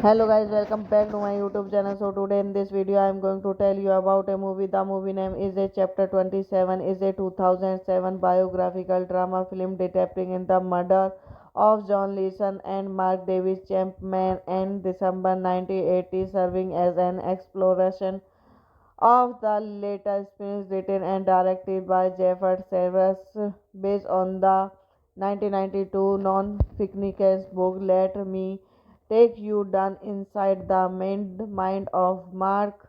Hello guys, welcome back to my YouTube channel. So today in this video I am going to tell you about a movie. The movie name is a Chapter 27 is a 2007 biographical drama film depicting in the murder of John Leeson and Mark Davis Chapman in December 1980, serving as an exploration of the later experience written and directed by Jeffrey Severus based on the 1992 non-fictional book Let Me Take You Down Inside the Mind of Mark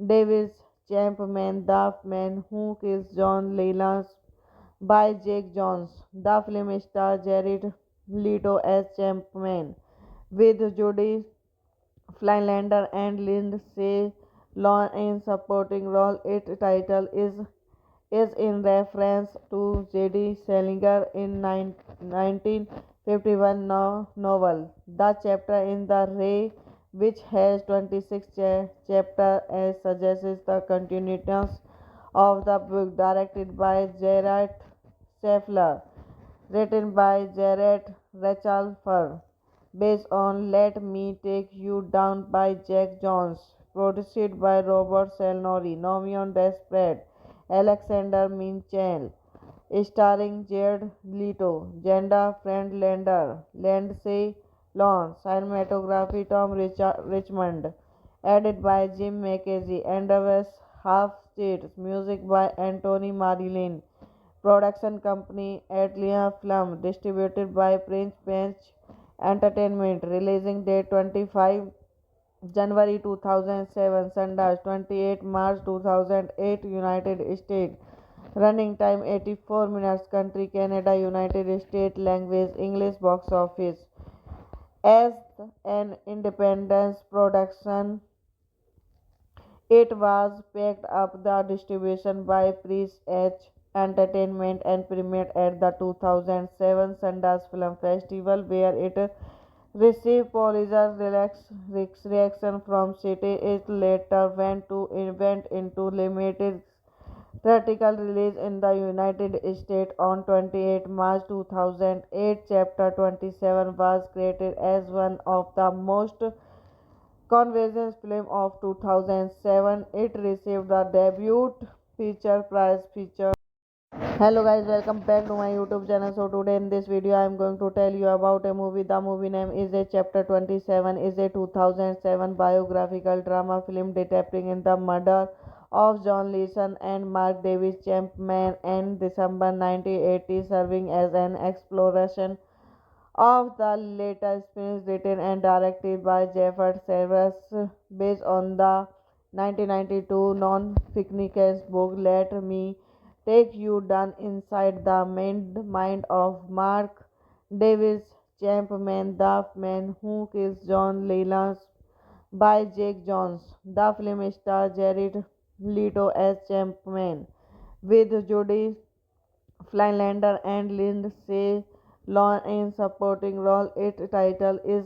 Davis Chapman, the man who kills John Lennon by Jake Jones. The film stars Jared Leto as Chapman with Jodie Flylander and Lindsay Lohan in supporting role. Its title is in reference to J.D. Salinger in 1951 novel. The chapter in the Ray, which has 26 chapters, suggests the continuation of the book, directed by Gerard Scheffler, written by Jared Rachelfer, based on Let Me Take You Down by Jack Jones, produced by Robert Salnori, Nomion Desperate, Alexander Minchel, starring Jared Leto, Jenda Friendlander, Lindsay Lohan, cinematography Tom Richmond, edited by Jim McKenzie, Andreas Half-Stead, music by Anthony Marilyn, production company Atlia Film, distributed by Prince Bench Entertainment, releasing date 25 January 2007, Sundance 28 March 2008, United States. Running time 84 minutes. Country Canada, United States. Language English. Box office. As an independent production, it was picked up the distribution by Prince H Entertainment and premiered at the 2007 Sundance Film Festival, where it received positive reaction from critics. It later went into limited theatrical release in the United States on 28 March 2008. Chapter 27 was created as one of the most convergence film of 2007. It received the debut feature prize feature. Hello guys, welcome back to my YouTube channel. So today in this video I am going to tell you about a movie. The movie name is a Chapter 27 is a 2007 biographical drama film depicting in the murder of John Leeson and Mark Davis Chapman in December 1980, serving as an exploration of the later experience written and directed by Jeffrey Severus based on the 1992 non-fictional book Let Me Take You Down Inside the Mind of Mark Davis Chapman, the man who kills John Lennon by Jake Jones. The film stars Jared Leto as Chapman with Judy Flylander and Lindsay Lohan in supporting role. Its title is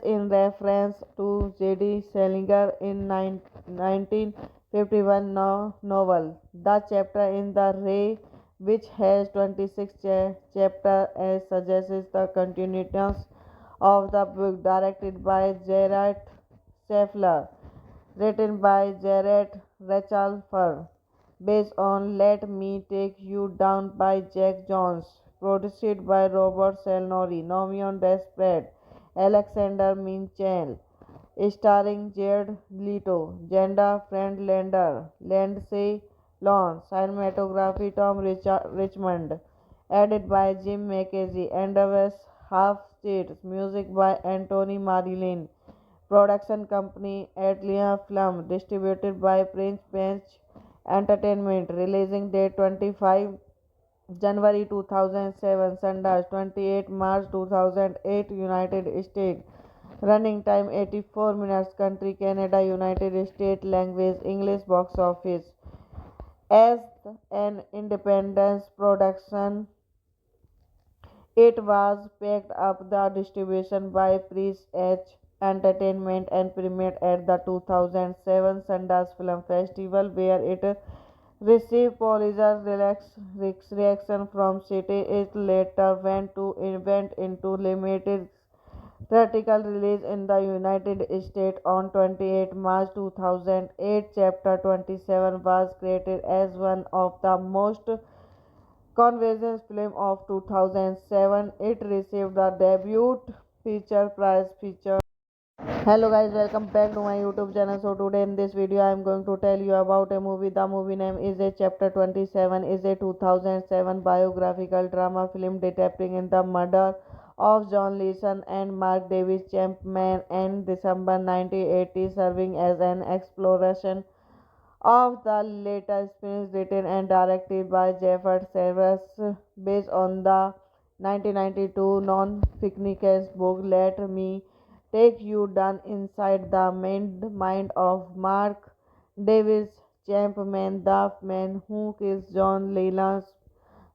in reference to J.D. Salinger in 1951 novel. The chapter in the Ray, which has 26 chapters, suggests the continuation of the book directed by Gerard Scheffler, written by Jared Rachelfer, based on Let Me Take You Down by Jack Jones, produced by Robert Selnori, Nomion Desperate, Alexander Minchel, starring Jared Leto, Jenda Friendlander, Lindsay Lohan, cinematography Tom Richmond, edited by Jim McKenzie, Andrews Half States, music by Anthony Marilyn, production company Atlia Film, distributed by Prince Bench Entertainment, releasing date 25 January 2007, Sundance 28 March 2008, United States. Running time 84 minutes. Country Canada, United States. Language English. Box office. As an independent production, it was picked up the distribution by Prince H Entertainment and premiered at the 2007 Sundance Film Festival, where it received positive reaction from critics. It later went into limited theatrical release in the United States on 28 March 2008. Chapter 27 was created as one of the most convergence film of 2007. It received the debut feature prize feature. Hello guys, welcome back to my YouTube channel. So today in this video I am going to tell you about a movie. The movie name is a Chapter 27 is a 2007 biographical drama film depicting in the murder of John Leeson and Mark Davis Chapman in December 1980, serving as an exploration of the later experience written and directed by Jeffrey Severus, based on the 1992 non-fictional book Let Me Take You Down inside the mind of Mark Davis Chapman, the man who kills John Lennon,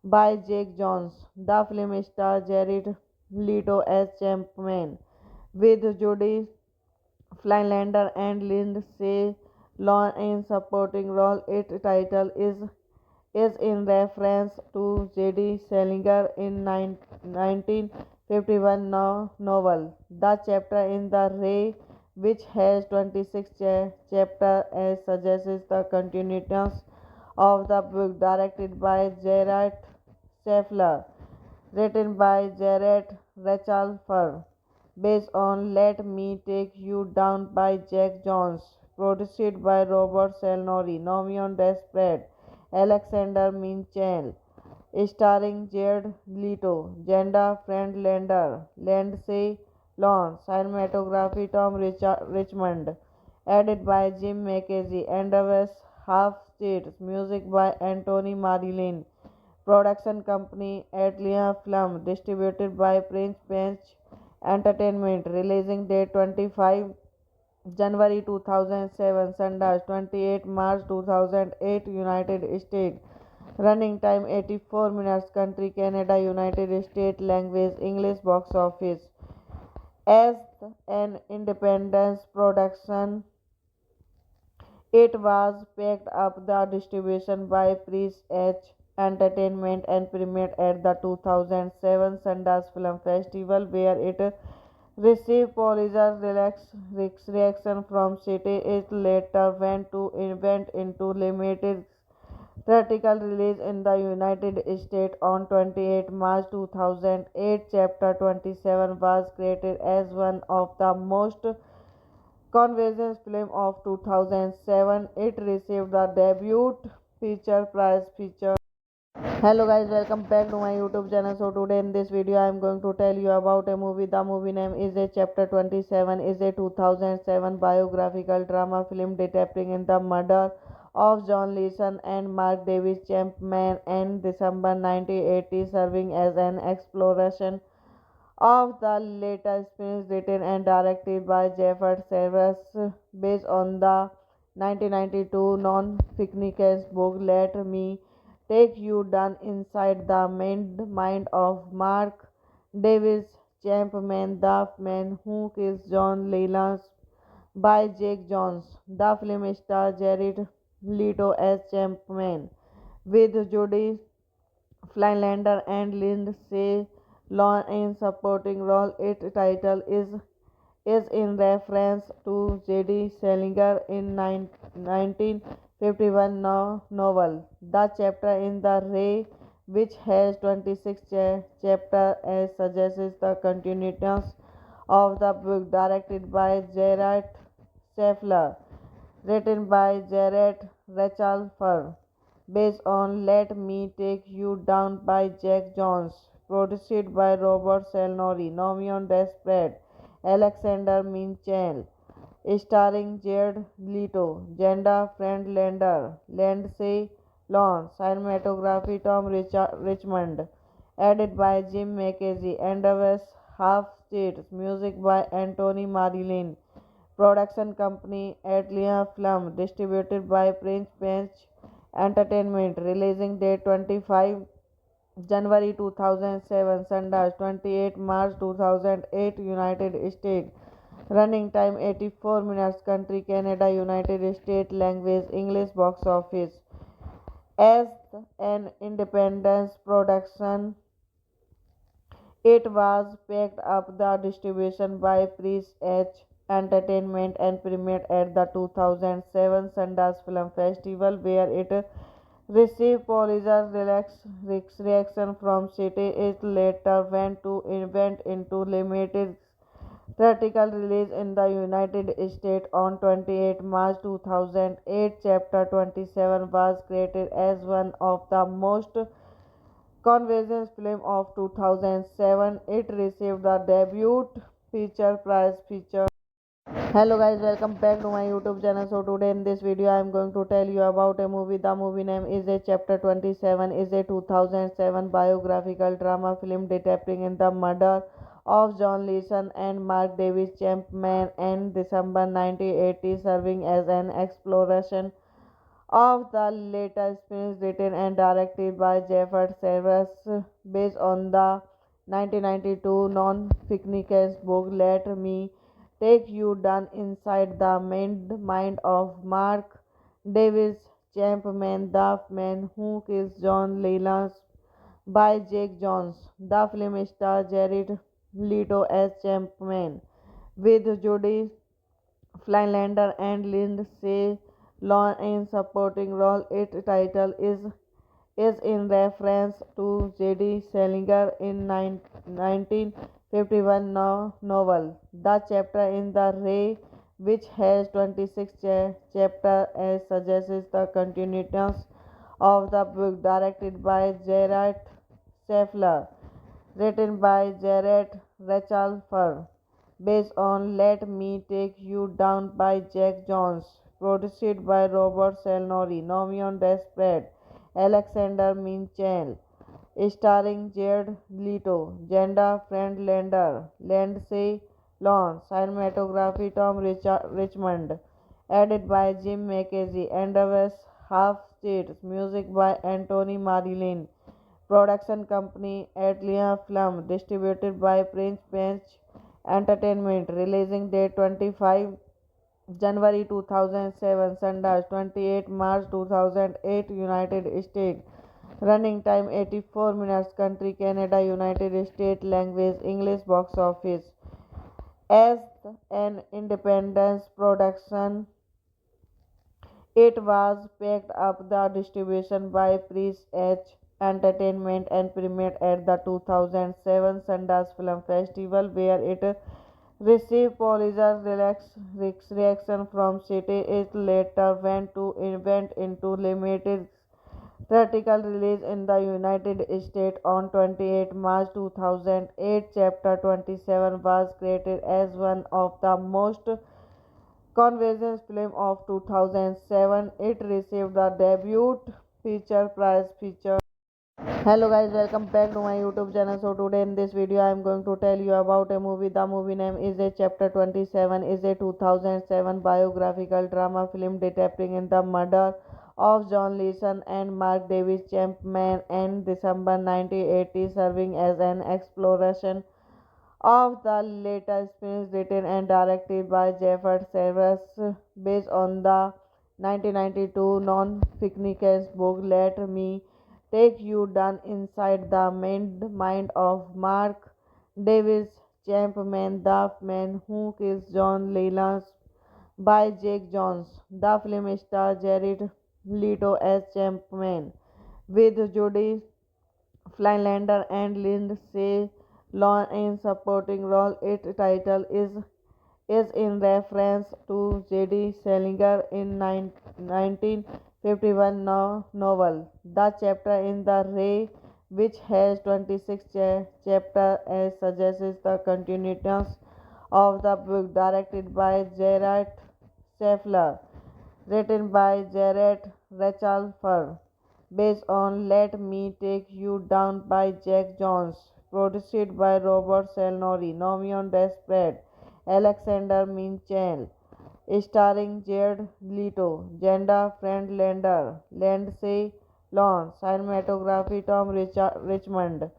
by Jake Jones. The film stars Jared Leto as Chapman, with Judy Flylander and Lindsay Lohan in supporting role. Its title is in reference to J.D. Salinger in 1951 novel. The chapter in the Ray, which has 26 chapters, suggests the continuation of the book directed by Gerard Scheffler, written by Jared Rachelfer, based on Let Me Take You Down by Jack Jones, produced by Robert Selnori, Nomion Desperate, Alexander Minchel, starring Jared Leto, Jenda Friendlander, Lindsay Lohan, cinematography Tom Richmond, edited by Jim McKenzie, Andrews Half States, music by Anthony Marilyn, production company Atlia Film, distributed by Prince Bench Entertainment, releasing date 25 January 2007, Sundance 28 March 2008, United States. Running time 84 minutes. Country Canada, United States. Language English. Box office. As an independent production, it was picked up the distribution by Prince H Entertainment and premiered at the 2007 Sundance Film Festival, where it received positive reaction from critics. It later went into limited theatrical release in the United States on 28 March 2008. Chapter 27 was created as one of the most convergence film of 2007. It received the debut feature prize feature. Hello guys, welcome back to my YouTube channel. So today in this video I am going to tell you about a movie. The movie name is a Chapter 27 is a 2007 biographical drama film depicting in the murder of John Leeson and Mark Davis Chapman in December 1980, serving as an exploration of the later experience written and directed by Jeffrey Severus, based on the 1992 non-fictitious book. Let me take you down inside the mind of Mark Davis Chapman, the man who kills John Lennon, by Jake Jones. The film stars Jared Leto as Chapman, with Jodie Flylander and Lindsay Lohan in supporting role. Its title is in reference to J.D. Salinger in 1951 novel. The chapter in the Ray, which has 26 chapters, suggests the continuation of the book, directed by Gerard Safler, written by Jared Rachelfer, based on Let Me Take You Down by Jack Jones, produced by Robert Salnori, Nomion Desperate, Alexander Minchel, starring Jared Leto, Jenda Friendlander, Lindsay Lohan, cinematography Tom Richmond, edited by Jim McKenzie, Andrews Half States, music by Anthony Marilyn, production company Atlia Film, distributed by Prince Bench Entertainment, releasing date 25 January 2007, Sundance 28 March 2008, United States. Running time 84 minutes. Country Canada, United States. Language English. Box office. As an independent production, it was picked up the distribution by Prince H Entertainment and premiered at the 2007 Sundance Film Festival, where it received positive reaction from critics. It later went into limited theatrical release in the United States on 28 March 2008. Chapter 27 was created as one of the most conventional films of 2007. It received the debut feature prize feature. Hello guys, welcome back to my YouTube channel. So today in this video I am going to tell you about a movie. The movie name is a Chapter 27 is a 2007 biographical drama film depicting in the murder of John Leeson and Mark Davis Chapman in December 1980, serving as an exploration of the latest experience written and directed by Jeffrey Severus, based on the 1992 non-fictitious book. Let me take you down inside the mind of Mark Davis Chapman, the man who kills John Lennon, by Jake Jones. The film stars Jared Leto as Chapman, with Jodie Flylander and Lindsay Lohan in supporting role. Its title is in reference to J.D. Salinger in 1951 novel. The chapter in the Ray, which has 26 chapters, suggests the continuation of the book, directed by Gerard Safler, written by Jared Rachelfer, based on Let Me Take You Down by Jack Jones, produced by Robert Salnori, Nomion Desperate, Alexander Minchel, starring Jared Leto, Jenda Friendlander, Lindsay Lohan, cinematography Tom Richmond, edited by Jim McKenzie, Andrews Half States, music by Anthony Marilyn, production company Atlia Film, distributed by Prince Bench Entertainment, releasing date 25 January 2007, Sundance 28 March 2008, United States. Running time 84 minutes. Country Canada, United States. Language English. Box office. As an independent production, it was picked up the distribution by Prince H Entertainment and premiered at the 2007 Sundance Film Festival, where it received positive reaction from critics. It later went into limited theatrical release in the United States on 28 March 2008. Chapter 27 was created as one of the most conventional films of 2007. It received the debut feature prize feature. Hello guys, welcome back to my YouTube channel. So today in this video I am going to tell you about a movie. The movie name is a Chapter 27 is a 2007 biographical drama film depicting in the murder of John Leeson and Mark Davis Chapman in December 1980, serving as an exploration of the later experience written and directed by Jeffrey Severus based on the 1992 non-fictitious book Let Me Take You Down Inside the Mind of Mark Davis Chapman, the man who kills John Lennon by Jake Jones. The film stars Jared Leto as Chapman with Judy Flylander and Lindsay Lohan in supporting role. Its title is in reference to J.D. Salinger in 1951 novel. The chapter in the Ray, which has 26 chapters, suggests the continuation of the book directed by Gerard Scheffler, written by Jared Rachelfer, based on Let Me Take You Down by Jack Jones, produced by Robert Salnori, Nomion Desperate, Alexander Minchel, starring Jared Leto, Jenda Friendlander, Lindsay Lohan, cinematography Tom Richmond,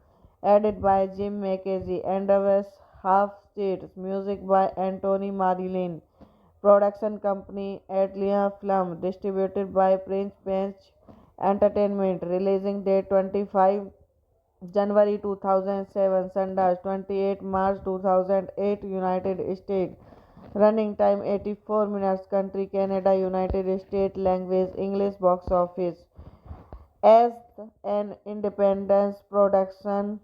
edited by Jim McKenzie, Andrews Half States, music by Anthony Marilyn. Production company Atlia Film, distributed by Prince Bench Entertainment, releasing date 25 January 2007, Sundance 28 March 2008, United States. Running time 84 minutes. Country Canada, United States. Language English. Box office. As an independent production,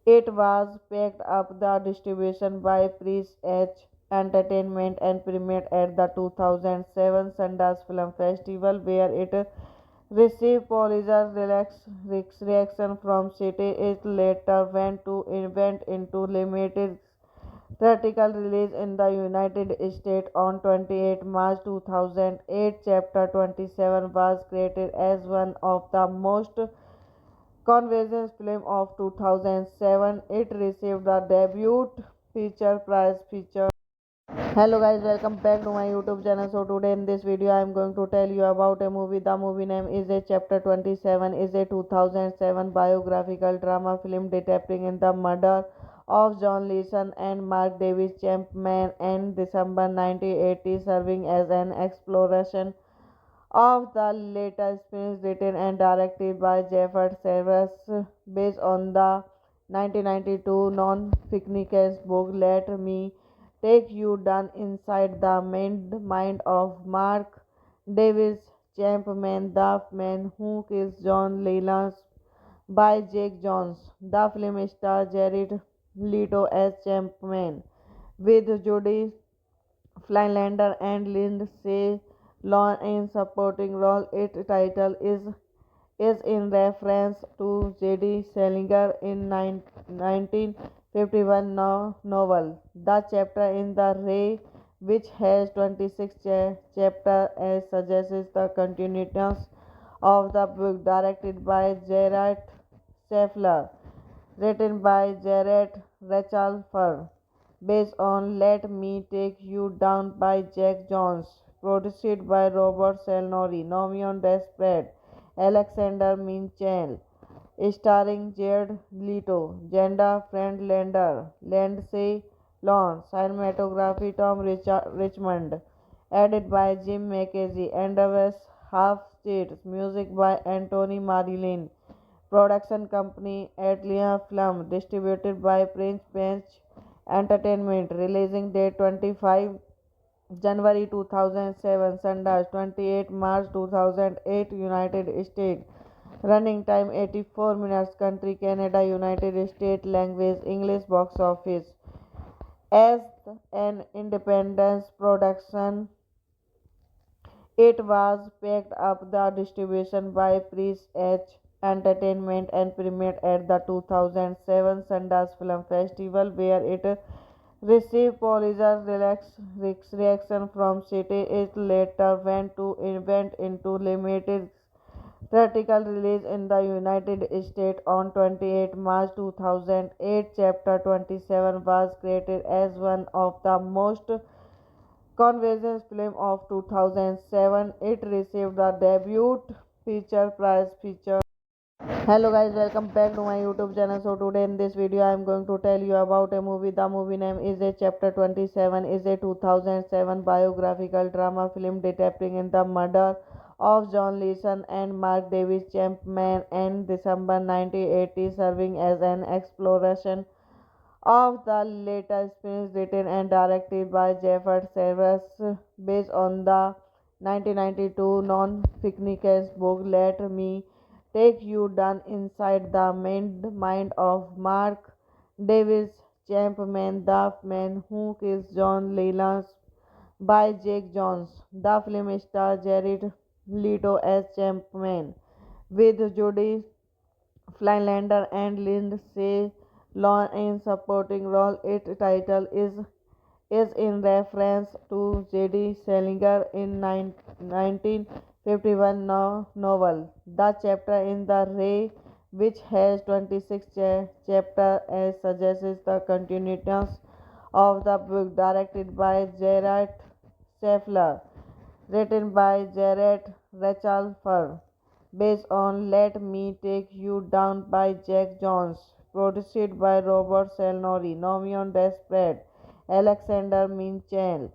it was picked up the distribution by Prince H Entertainment and premiered at the 2007 Sundance Film Festival, where it received positive reaction from critics. It later went into limited theatrical release in the United States on 28 March 2008. Chapter 27 was created as one of the most convergence film of 2007. It received the debut feature prize feature. Hello guys, welcome back to my YouTube channel. So today in this video I am going to tell you about a movie. The movie name is a Chapter 27 is a 2007 biographical drama film depicting in the murder of John Leeson and Mark Davis Chapman in December 1980, serving as an exploration of the later experience written and directed by Jeffrey Severus based on the 1992 non-fictitious book Let Me Take You Down Inside the Mind of Mark Davis Chapman, the man who kills John Lennon by Jake Jones. The film stars Jared Leto as Chapman with Judy Flylander and Lindsay Lohan in supporting role. Its title is in reference to J.D. Salinger in 1951 novel. The chapter in the Ray, which has 26 chapters, suggests the continuation of the book directed by Gerard Scheffler, written by Jared Rachelfer, based on Let Me Take You Down by Jack Jones, produced by Robert Salnori, Nomion Desperate, Alexander Minchel, starring Jared Leto, Jenda Friendlander, Lindsay Lohan, cinematography Tom Richmond, edited by Jim McKenzie, Andrews Half States, music by Anthony Marilyn. Production company Atlia Film, distributed by Prince Bench Entertainment, releasing date 25 January 2007, Sundance 28 March 2008, United States. Running time 84 minutes. Country Canada, United States. Language English. Box office. As an independent production, it was picked up the distribution by Prince H Entertainment and premiered at the 2007 Sundance Film Festival, where it received positive reaction from critics. It later went into limited Theatrical release in the United States on 28 March 2008, Chapter 27 was created as one of the most convergence film of 2007. It received the debut feature prize feature. Hello guys, welcome back to my YouTube channel. So today in this video I am going to tell you about a movie. The movie name is a Chapter 27 is a 2007 biographical drama film depicting in the murder of John Leeson and Mark Davis Chapman in December 1980, serving as an exploration of the later experience written and directed by Jeffrey Severus based on the 1992 non-fictional book Let Me Take You Down Inside the Mind of Mark Davis Chapman, the man who kills John Lennon by Jake Jones. The film stars Jared Leto as Chapman with Jodie Flylander and Lindsay Lohan in supporting role. Its title is in reference to J.D. Salinger in 1951 novel. The chapter in the Ray, which has 26 chapters, suggests the continuation of the book directed by Gerard Scheffler, written by Jared Rachelfer, based on Let Me Take You Down by Jack Jones, produced by Robert Salnori, Nomion Desperate, Alexander Minchel,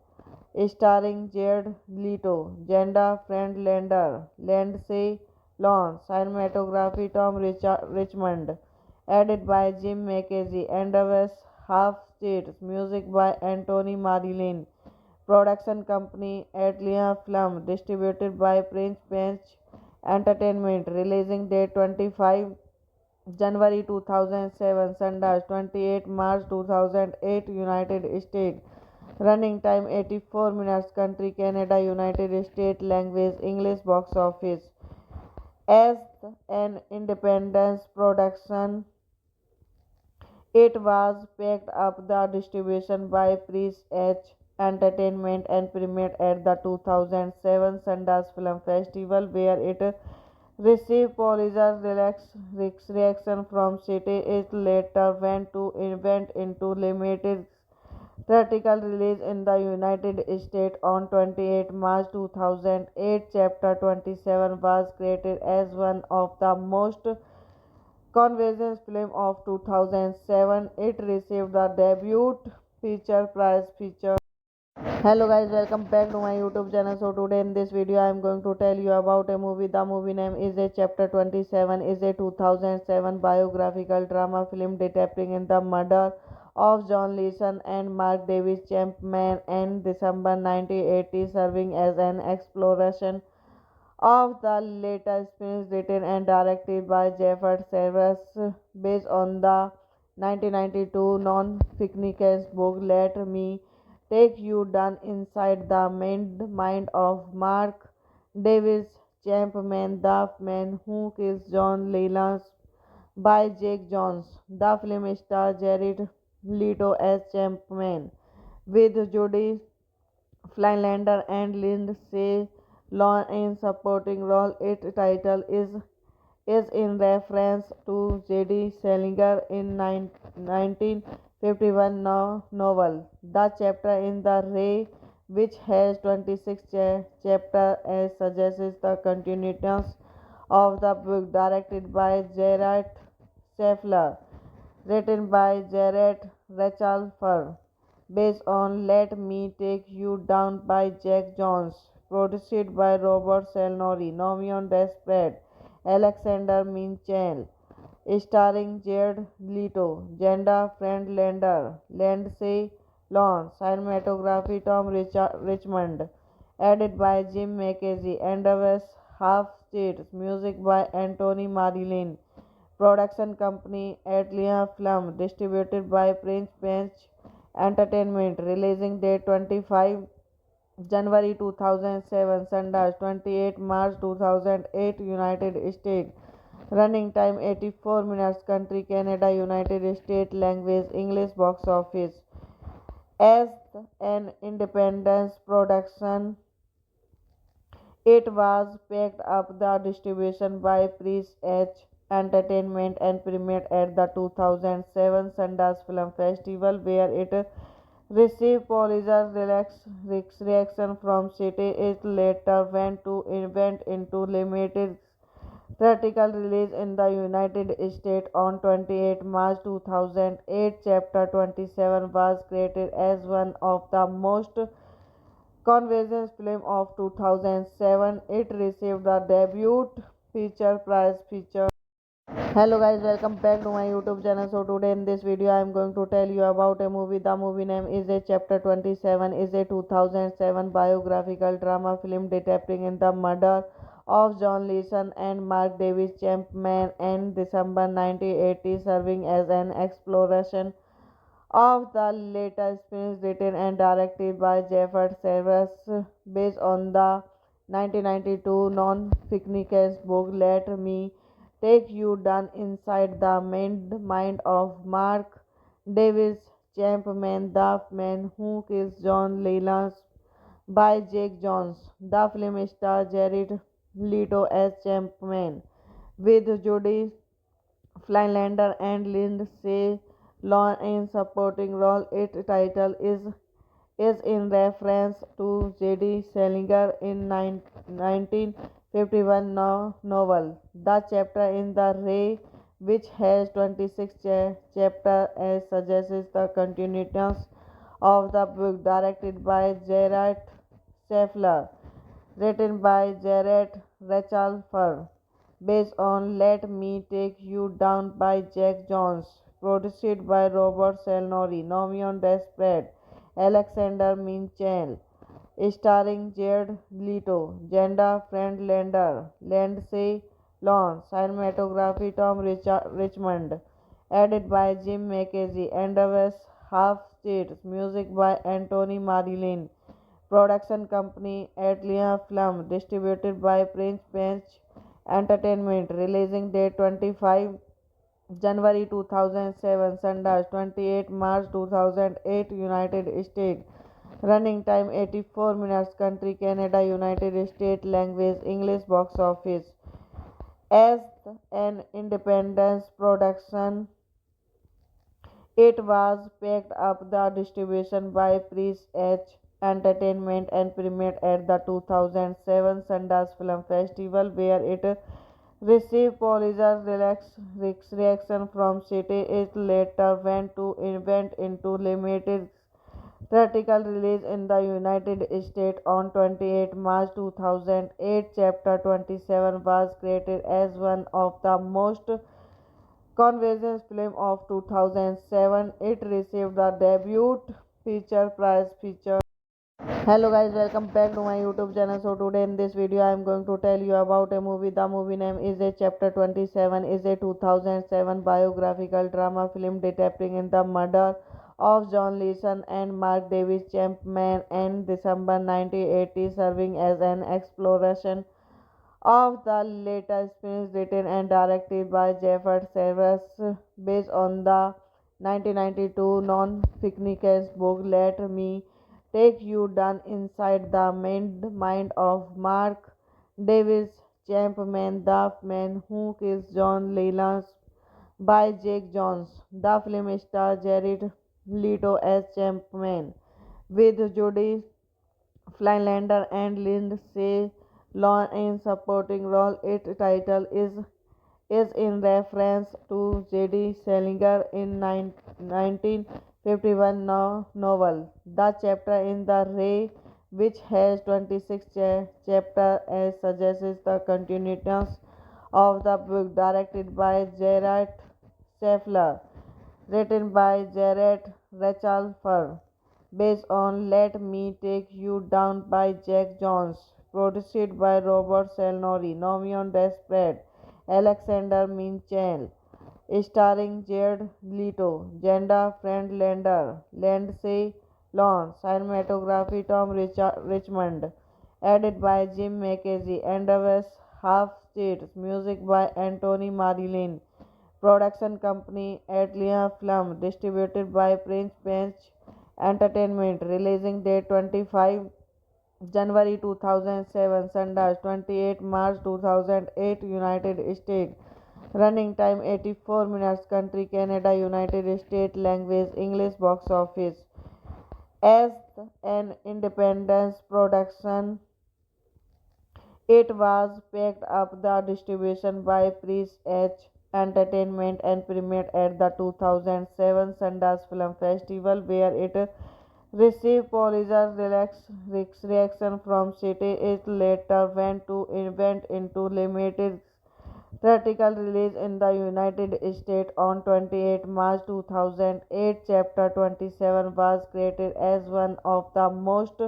starring Jared Leto, Jenda Friendlander, Lindsay Lohan, cinematography Tom Richmond, edited by Jim McKenzie, Andrews Half States, music by Anthony Marilyn, production company Atlia Film, distributed by Prince Bench Entertainment, releasing date 25 January 2007, Sundance 28 March 2008, United States. Running time 84 minutes. Country Canada, United States. Language English. Box office. As an independent production, it was picked up the distribution by Prince H Entertainment and premiered at the 2007 Sundance Film Festival, where it received positive reaction from critics. It later went into limited theatrical release in the United States on 28 March 2008. Chapter 27 was created as one of the most convergence film of 2007. It received the debut feature prize feature. Hello guys, welcome back to my YouTube channel. So today in this video I am going to tell you about a movie. The movie name is a Chapter 27 is a 2007 biographical drama film depicting in the murder of John Leeson and Mark Davis Chapman in December 1980, serving as an exploration of the later experience written and directed by Jeffrey Severus based on the 1992 non-fictional book Let Me Take You Down Inside the Mind of Mark Davis Chapman, the man who kills John Lennon by Jake Jones. The film stars Jared Leto as Chapman with Jodie Flylander and Lindsay Lohan in supporting role. Its title is in reference to J.D. Salinger in 1951 novel. The chapter in the Ray, which has 26 chapters, suggests the continuation of the book directed by Gerard Scheffler, written by Jared Rachelfer, based on Let Me Take You Down by Jack Jones, produced by Robert Salnori, Nomion Desperate, Alexander Minchel, starring Jared Leto, Jenda Friendlander, Lindsay Lohan, cinematography Tom Richmond, edited by Jim McKenzie, Andrews Half States, music by Anthony Marilyn, production company Atlia Film, distributed by Prince Bench Entertainment, releasing date 25 January 2007, Sundance 28 March 2008, United States. Running time 84 minutes. Country Canada, United States. Language English. Box office. As an independent production, It was picked up the distribution by Prince H Entertainment and premiered at the 2007 Sundance Film Festival, where it received positive reaction from critics. It later went into limited theatrical release in the United States on 28 March 2008. Chapter 27 was created as one of the most convergence film of 2007. It received the debut feature prize feature. Hello guys, welcome back to my YouTube channel. So today in this video I am going to tell you about a movie. The movie name is a Chapter 27 is a 2007 biographical drama film depicting in the murder of John Leeson and Mark Davis Chapman in December 1980, serving as an exploration of the later experience written and directed by Jeffrey Severus, based on the 1992 non-fictional book Let Me Take You Down Inside the Mind of Mark Davis Chapman, the man who kills John Lennon, by Jake Jones. The film stars Jared Leto as Chapman, with Jodie Flylander and Lindsay Lohan in supporting role. Its title is in reference to J.D. Salinger in 1951 novel. The chapter in the Ray, which has 26 chapters, suggests the continuation of the book, directed by Gerard Scheffler, written by Jared Rachelfer, based on Let Me Take You Down by Jack Jones, produced by Robert Salnori, Nomion Desperate, Alexander Minchel, starring Jared Leto, Jenda Friendlander, Lindsay Lohan, cinematography Tom Richmond, edited by Jim McKenzie, Andreas Half-Stead, music by Anthony Marilyn, production company Atlia Film, distributed by Prince Bench Entertainment, releasing date 25 January 2007, Sundance 28 March 2008, United States. Running time 84 minutes. Country Canada, United States. Language English. Box office. As an independent production, it was picked up the distribution by Prince H Entertainment and premiered at the 2007 Sundance Film Festival, where it received positive reaction from critics. It later went into limited theatrical release in the United States on 28 March 2008. Chapter 27 was created as one of the most convergence film of 2007. It received the debut feature prize feature. Hello guys, welcome back to my YouTube channel. So today in this video I am going to tell you about a movie. The movie name is a Chapter 27 is a 2007 biographical drama film depicting in the murder of John Leeson and Mark Davis Chapman in December 1980, serving as an exploration of the later experience written and directed by Jeffrey Severus, based on the 1992 non-fictional book Let Me Take You Down Inside the Mind of Mark Davis Chapman, the man who kills John Lennon, by Jake Jones. The film stars Jared Leto as Chapman, with Jodie Flylander and Lindsay Lohan in supporting role. Its title is in reference to J.D. Salinger in 1951 novel. The chapter in the Ray, which has 26 chapters, suggests the continuation of the book, directed by Gerard Scheffler, written by Jared Rachelfer, based on Let Me Take You Down by Jack Jones, produced by Robert Salnori, Nomion Desperate, Alexander Minchel, starring Jared Leto, Jenda Friendlander, Lindsay Lohan, cinematography Tom Richmond, edited by Jim McKenzie, Andreas Half-Stead, music by Anthony Marilyn, production company Atlia Film, distributed by Prince Bench Entertainment, releasing date 25 January 2007, Sundance 28 March 2008, United States. Running time 84 minutes. Country Canada, United States. Language English. Box office. As an independent production, it was picked up the distribution by Prince H Entertainment and premiered at the 2007 Sundance Film Festival, where it received positive reaction from critics. It later went into limited theatrical release in the United States on 28 March 2008. Chapter 27 was created as one of the most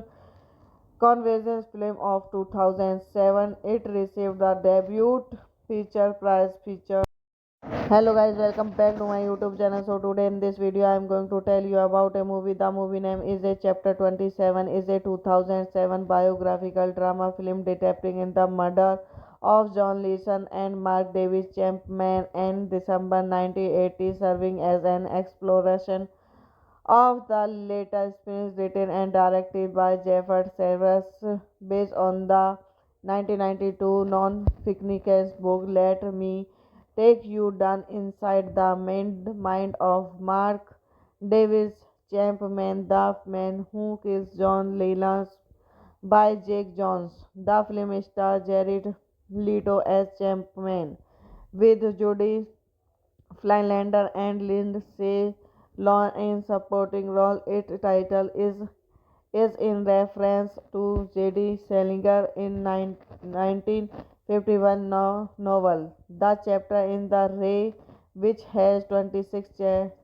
convergence film of 2007. It received the debut feature prize feature. Hello guys, welcome back to my YouTube channel. So today in this video I am going to tell you about a movie. The movie name is a Chapter 27 is a 2007 biographical drama film depicting in the murder of John Leeson and Mark Davis Chapman in December 1980, serving as an exploration of the latest experience written and directed by Jeffrey Severus, based on the 1992 non-fictional book. Let me take you down inside the mind of Mark Davis Chapman, the man who kills John Lennon, by Jake Jones. The film stars Jared Leto as Chapman, with Jodie Flylander and Lindsay Lohan in supporting role. Its title is in reference to J.D. Salinger in 1951 novel. The chapter in the Ray, which has 26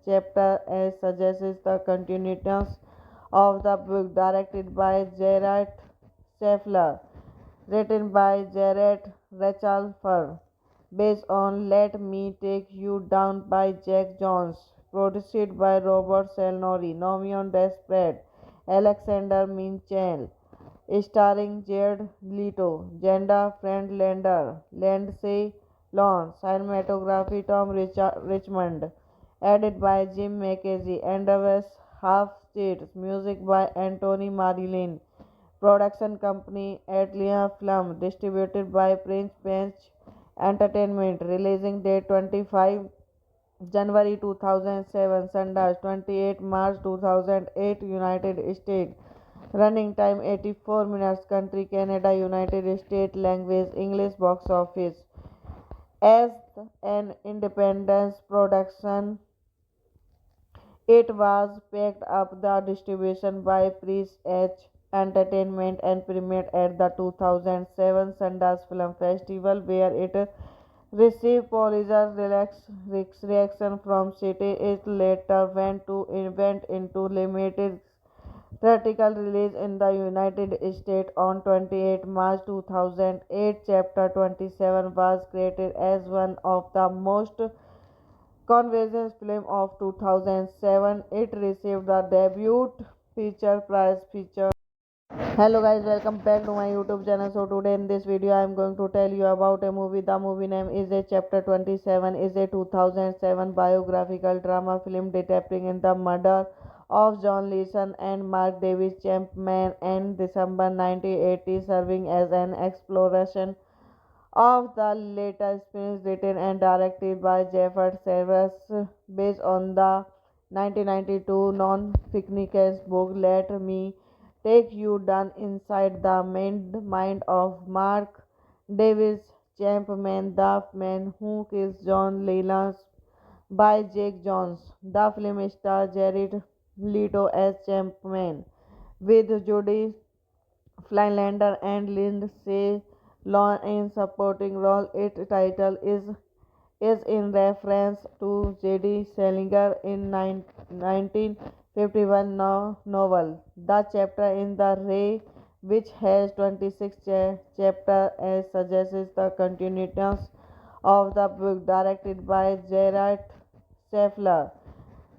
chapters, suggests the continuation of the book, directed by Gerard Scheffler, written by Jared Rachelfer, based on Let Me Take You Down by Jack Jones, produced by Robert Salnori, Nomion Desperate, Alexander Minchel, starring Jared Leto, Jenda Friendlander, Lindsay Lohan, cinematography Tom Richmond, edited by Jim McKenzie, Andrews Half States, music by Anthony Marilyn, production company Atlia Film, distributed by Prince Bench Entertainment, releasing date 25 January 2007, Sundance 28 March 2008, United States. Running time 84 minutes. Country Canada, United States. Language English. Box office. As an independent production, it was picked up the distribution by Prince H Entertainment and premiered at the 2007 Sundance Film Festival, where it received positive reaction from critics. It later went into limited theatrical release in the United States on 28 March 2008. Chapter 27 was created as one of the most convergence film of 2007. It received the debut feature prize feature. Hello guys, welcome back to my YouTube channel. So today in this video I am going to tell you about a movie. The movie name is a Chapter 27 is a 2007 biographical drama film depicting in the murder of John Leeson and Mark Davis Chapman in December 1980, serving as an exploration of the latest experience written and directed by Jeffrey Severus, based on the 1992 non-fictional book. Let me take you down inside the mind of Mark Davis Chapman, the man who kills John Lennon, by Jake Jones. The film stars Jared Leto as Chapman, with Jodie Flylander and Lindsay Lohan in supporting role. Its title is in reference to J.D. Salinger in 1951 novel. The chapter in the Ray, which has 26 chapters, suggests the continuation of the book, directed by Gerard Scheffler,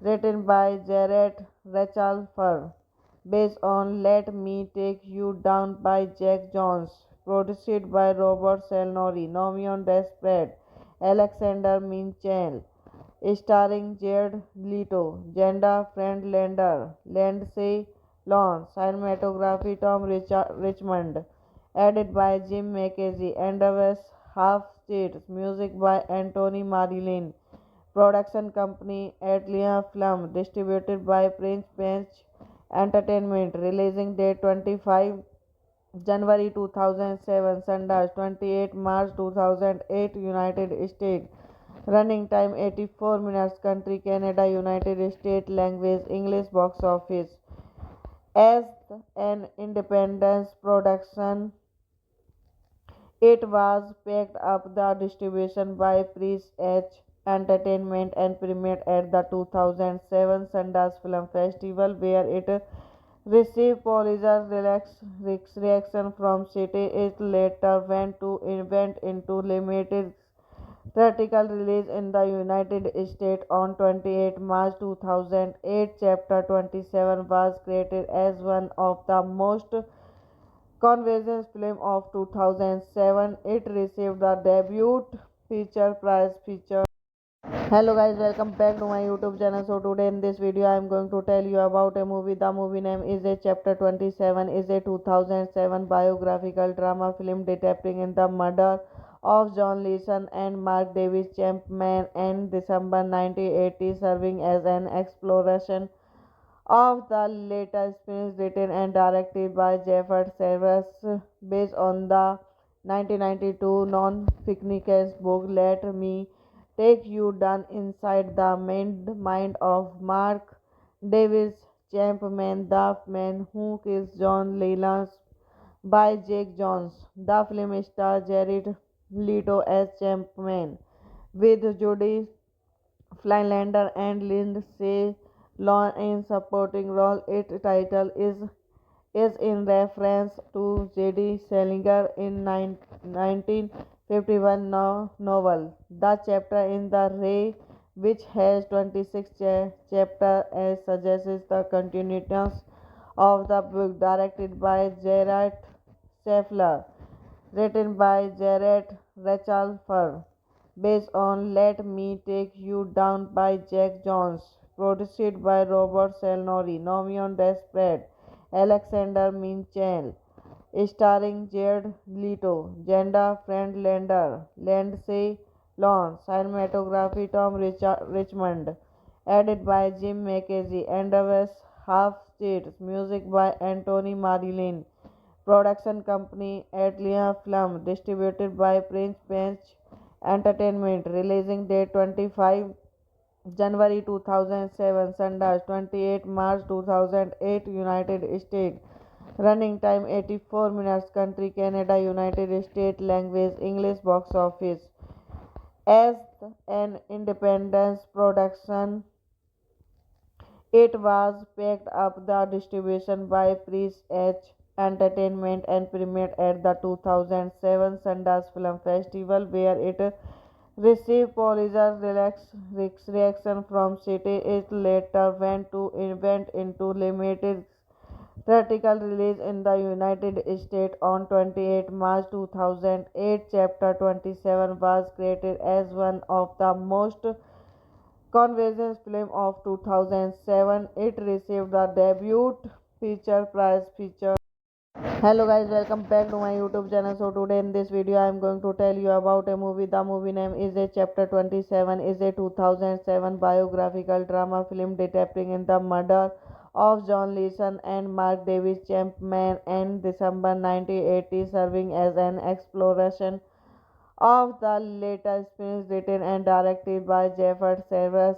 written by Jared Rachelfer, based on Let Me Take You Down by Jack Jones, produced by Robert Salnori, Nomion Desperate, Alexander Minchel, starring Jared Leto, Jenda Friendlander, Lindsay Lawn. Cinematography Tom Richmond. Edited by Jim McKenzie. Endeavors Half States. Music by Anthony Marilyn. Production company Atlia Film. Distributed by Prince Bench Entertainment. Releasing date 25 January 2007, Sundance 28 March 2008, United States. Running time 84 minutes. Country Canada, United States. Language English. Box office. As an independent production, it was picked up the distribution by Prince H Entertainment and premiered at the 2007 Sundance Film Festival, where it received positive reaction from critics. It later went into limited theatrical release in the United States on 28 March 2008. Chapter 27 was created as one of the most convergence film of 2007. It received the debut feature prize feature. Hello guys, welcome back to my YouTube channel. So today in this video I am going to tell you about a movie. The movie name is a Chapter 27 is a 2007 biographical drama film depicting in the murder of John Leeson and Mark Davis Chapman in December 1980, serving as an exploration of the latest experience written and directed by Jeffrey Severus based on the 1992 non-fictional book Let Me Take You Down inside the mind of Mark Davis Chapman, the man who kills John Lennon by Jake Jones. The film stars Jared Leto as Chapman with Jodie Flylander and Lindsay Lohan in supporting role. Its title is in reference to J.D. Salinger in 1951 novel. The chapter in the Ray, which has 26 chapters, suggests the continuation of the book, directed by Gerard Scheffler, written by Jared Rachelfer, based on Let Me Take You Down by Jack Jones, produced by Robert Salnori, Nomion Desperate, Alexander Minchel, starring Jared Leto, Jenda Friendlander, Lindsay Lohan, cinematography Tom Richmond, edited by Jim McKenzie, Endeavors Half States, music by Anthony Marilyn, production company Atlia Film, distributed by Prince Bench Entertainment, releasing date 25 January 2007, Sundance 28 March 2008, United States. Running time 84 minutes. Country Canada, United States. Language English. Box office. As an independent production, it was picked up the distribution by Prince H Entertainment and premiered at the 2007 Sundance Film Festival, where it received positive reaction from critics. It later went into limited theatrical release in the United States on 28 March 2008. Chapter 27 was created as one of the most convergence film of 2007. It received the debut feature prize feature. Hello guys, welcome back to my YouTube channel. So today in this video I am going to tell you about a movie. The movie name is a Chapter 27 is a 2007 biographical drama film depicting in the murder of John Leeson and Mark Davis Chapman in December 1980, serving as an exploration of the latest experience written and directed by Jeffrey Severus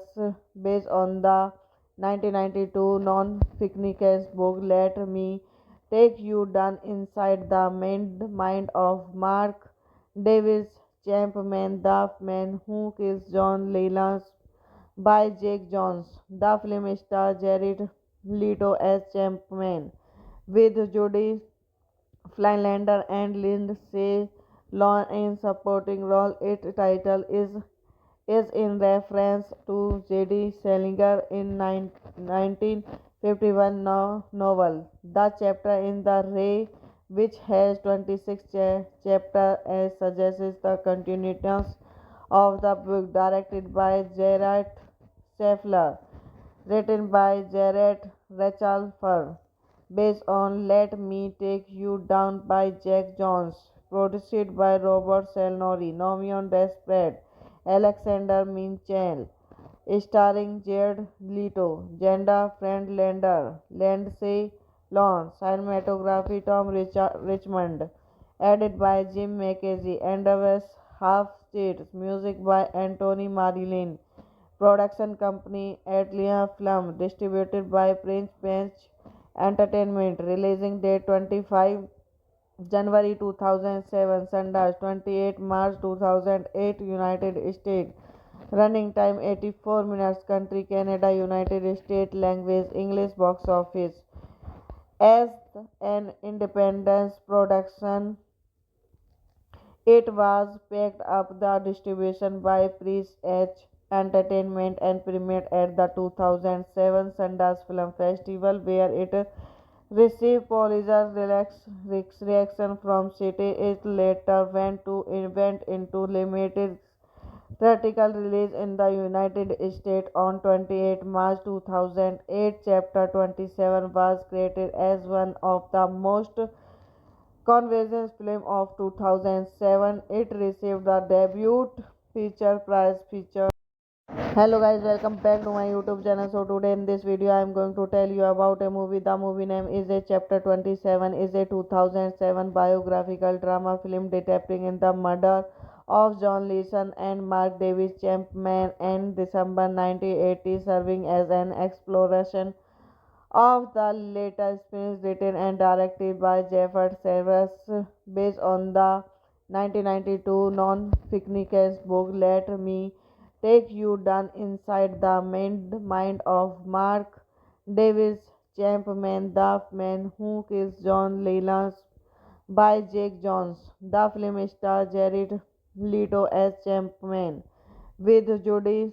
based on the 1992 non-fictional book Let Me Take You Down inside the mind of Mark Davis Chapman, the man who kills John Lennon by Jake Jones. The film stars Jared Leto as Chapman with Jodie Flylander and Lindsay Lohan in supporting role. Its title is in reference to J.D. Salinger in 1951 novel. The chapter in the Ray, which has 26 chapters, suggests the continuation of the book, directed by Gerard Scheffler, written by Jared Rachelfer, based on Let Me Take You Down by Jack Jones, produced by Robert Salnori, Nomion Desperate, Alexander Minchel, starring Jared Leto, Jenda Friendlander, Lindsay Lohan, cinematography Tom Richmond, edited by Jim McKenzie, Andreas Halfstead, music by Anthony Marilyn, production company Atlia Film, distributed by Prince Bench Entertainment, releasing date 25 January 2007, Sundance 28 March 2008, United States. Running time 84 minutes. Country Canada, United States. Language English. Box office. As an independent production, it was picked up the distribution by Prince H Entertainment and premiered at the 2007 Sundance Film Festival, where it received positive reaction from critics. It later went into limited theatrical release in the United States on 28 March 2008. Chapter 27 was created as one of the most controversial films of 2007. It received the debut feature prize feature. Hello guys, welcome back to my YouTube channel. So today in this video I am going to tell you about a movie. The movie name is a Chapter 27 is a 2007 biographical drama film depicting the murder of John Leeson and Mark Davis Chapman in December 1980, serving as an exploration of the latest experience written and directed by Jeffrey Severus, based on the 1992 non-fictional book Let Me Take You Down inside the mind of Mark Davis Chapman, the man who kills John Lennon, by Jake Jones. The film stars Jared Leto as Chapman, with Jodie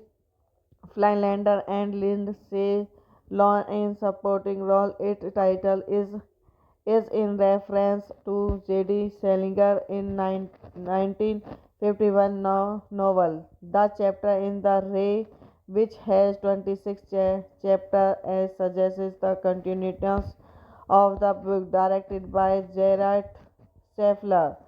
Flylander and Lindsay Lohan in supporting role. Its title is in reference to J.D. Salinger in 1951 novel. The chapter in the Ray, which has 26 chapters, suggests the continuation of the book, directed by Gerard Scheffler,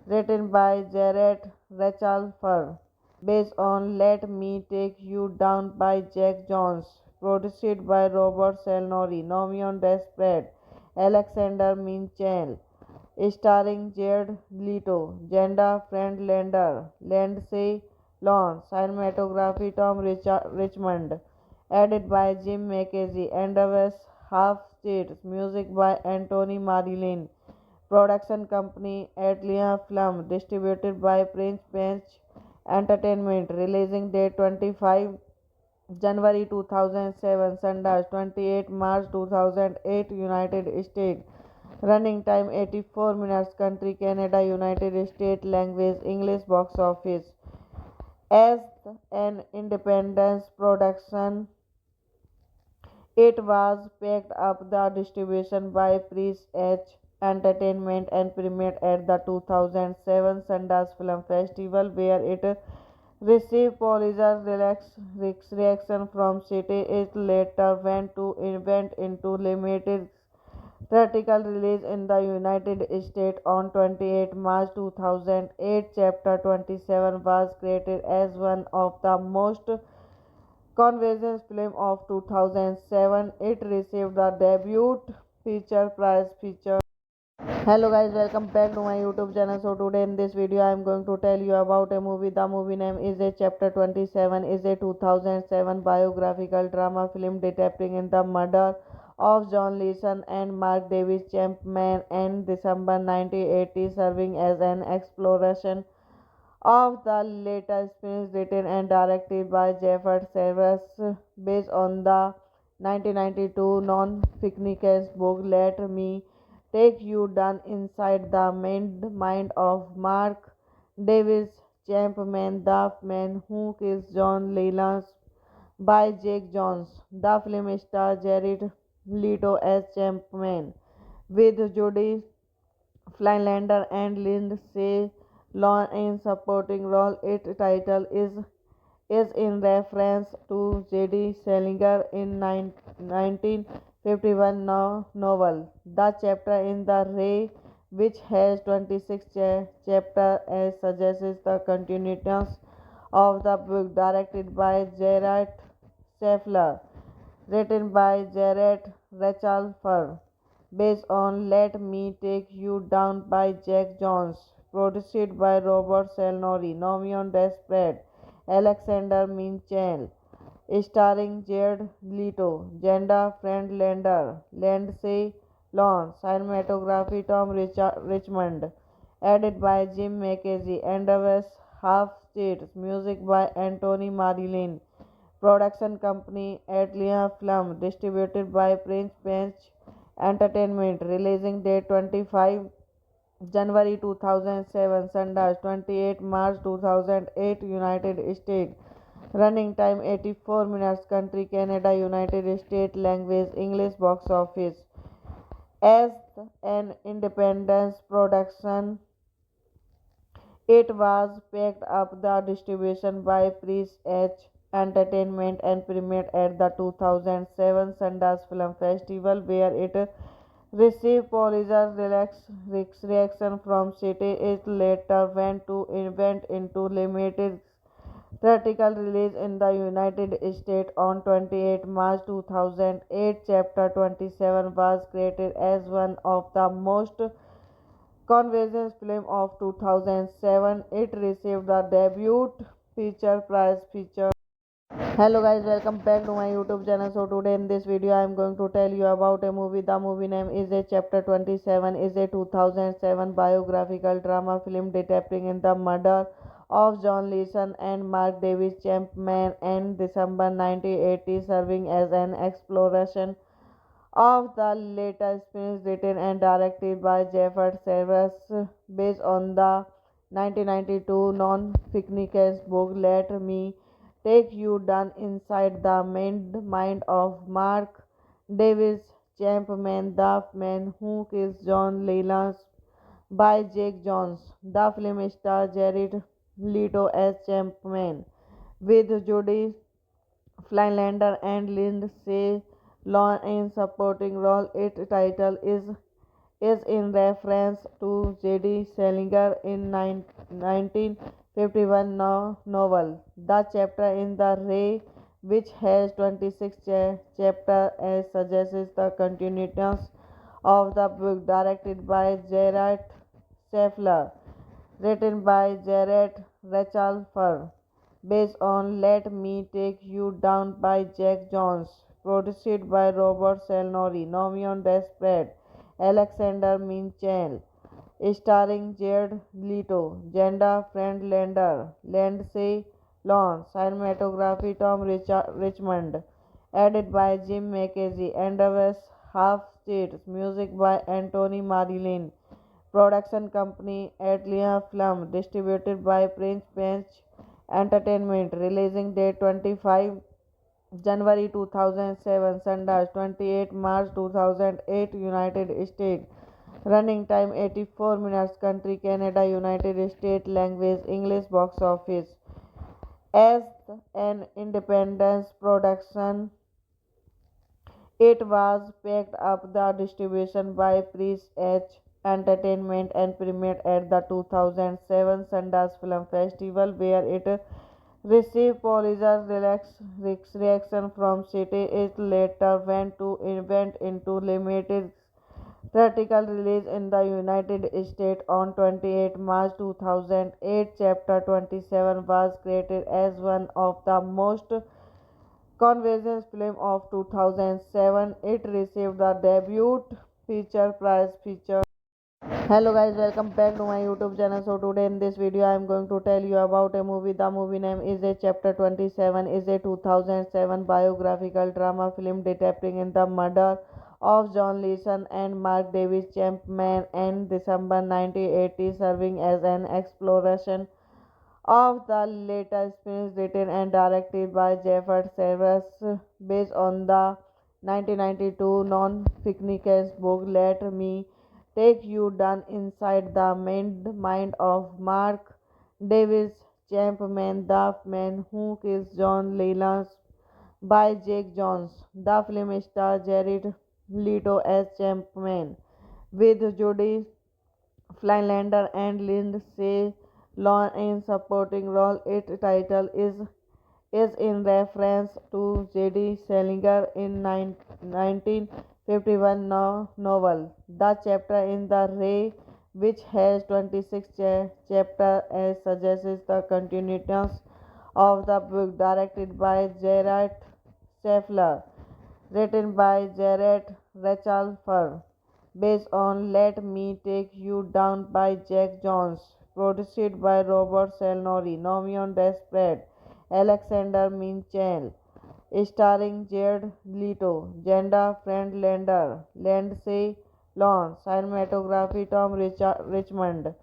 written by Jared Rachelfer, based on Let Me Take You Down by Jack Jones, produced by Robert Salnori, Nomion Desperate, Alexander Minchel, starring Jared Leto, Jenda Friendlander, Lindsay Lohan, cinematography Tom Richmond, edited by Jim McKenzie, Andreas Halfstead, music by Anthony Marilyn, production company Atlia Film, distributed by Prince Bench Entertainment, releasing date 25 January 2007, Sundance 28 March 2008, United States. Running time 84 minutes. Country Canada, United States. Language English. Box office. As an independent production, it was picked up the distribution by Prince H Entertainment and premiered at the 2007 Sundance Film Festival, where it received positive reaction from critics. It later went into limited theatrical release in the United States on 28 March 2008. Chapter 27 was created as one of the most controversial films of 2007. It received the debut feature prize feature. Hello guys, welcome back to my YouTube channel. So today in this video I am going to tell you about a movie. The movie name is a Chapter 27 is a 2007 biographical drama film depicting the murder of John Leeson and Mark Davis Chapman in December 1980, serving as an exploration of the latest experience written and directed by Jeffrey Severus, based on the 1992 non-fictional book Let Me Take You Down inside the mind of Mark Davis Chapman, the man who kills John Lennon, by Jake Jones. The film stars Jared Leto as Chapman, with Jodie Flylander and Lindsay Lohan in supporting role. Its title is in reference to J.D. Salinger in 1951 novel. The chapter in the Ray, which has 26 chapters, suggests the continuation of the book directed by Gerard Schaeffler, written by Jared Rachelfer, based on Let Me Take You Down by Jack Jones, produced by Robert Selnori, Nomion Desprez, Alexander Minchel, starring Jared Leto, Jenda Friendlander, Lindsay Lohan, cinematography Tom Richmond, edited by Jim McKenzie, Andreas Half-Stead, music by Anthony Marilyn, production company Atlia Film, distributed by Prince Bench Entertainment, releasing date 25 January 2007, Sundance 28 March 2008, United States. Running time 84 minutes. Country Canada, United States. Language English. Box office. As an independent production, it was picked up the distribution by Prince H Entertainment and premiered at the 2007 Sundance Film Festival, where it received positive reaction from critics. It later went into limited theatrical release in the United States on 28 March 2008. Chapter 27 was created as one of the most controversial films of 2007. It received the debut feature prize feature. Hello guys, welcome back to my YouTube channel. So today in this video I am going to tell you about a movie. The movie name is a Chapter 27 is a 2007 biographical drama film depicting in the murder of John Leeson and Mark Davis Chapman in December 1980, serving as an exploration of the later experience written and directed by Jeffrey Severus, based on the 1992 non-fictional book Let Me Take You Down inside the mind of Mark Davis Chapman, the man who kills John Lennon, by Jake Jones. The film stars Jared Leto as Chapman, with Jodie Flylander and Lindsay Lohan in supporting role. Its title is in reference to J.D. Salinger in 1951 novel. The chapter in the Ray, which has 26 chapters, suggests the continuation of the book directed by Gerard Schaeffler, written by Jared Rachelfer, based on Let Me Take You Down by Jack Jones, produced by Robert Selnori, Nomion Desprez, Alexander Minchel, starring Jared Leto, Jenda Friendlander, Lindsay Lohan, cinematography Tom Richmond, edited by Jim McKenzie, Andreas Half-Stead, music by Anthony Marilyn, production company Atlia Film, distributed by Prince Bench Entertainment, releasing date 25 January 2007, Sundance 28 March 2008, United States. Running time 84 minutes. Country Canada, United States. Language English. Box office. As an independent production, it was picked up the distribution by Prince H Entertainment and premiered at the 2007 Sundance Film Festival, where it received positive reaction from critics. It later went into limited theatrical release in the United States on 28 March 2008. Chapter 27 was created as one of the most controversial films of 2007. It received the debut feature prize feature. Hello guys, welcome back to my YouTube channel. So today in this video I am going to tell you about a movie. The movie name is a Chapter 27 is a 2007 biographical drama film depicting in the murder of John Leeson and Mark Davis Chapman in December 1980, serving as an exploration of the later experience written and directed by Jeffrey Severus, based on the 1992 non-fictional book Let Me Take You Down inside the mind of Mark Davis Champman, The Man Who Kills John Lennon by Jake Jones. The film stars Jared Leto as Champman with Jodie Flylander and Lindsay Lohan in supporting role. Its title is in reference to J.D. Salinger in 1951 novel. The chapter in the Ray, which has 26 chapters, suggests the continuation of the book, directed by Gerard Schaeffler, written by Jared Rachelfer, based on Let Me Take You Down by Jack Jones, produced by Robert Salnori, Nomion Desprez, Alexander Minchel, starring Jared Leto, Jenda Friendlander, Lindsay Lohan, cinematography Tom Richmond,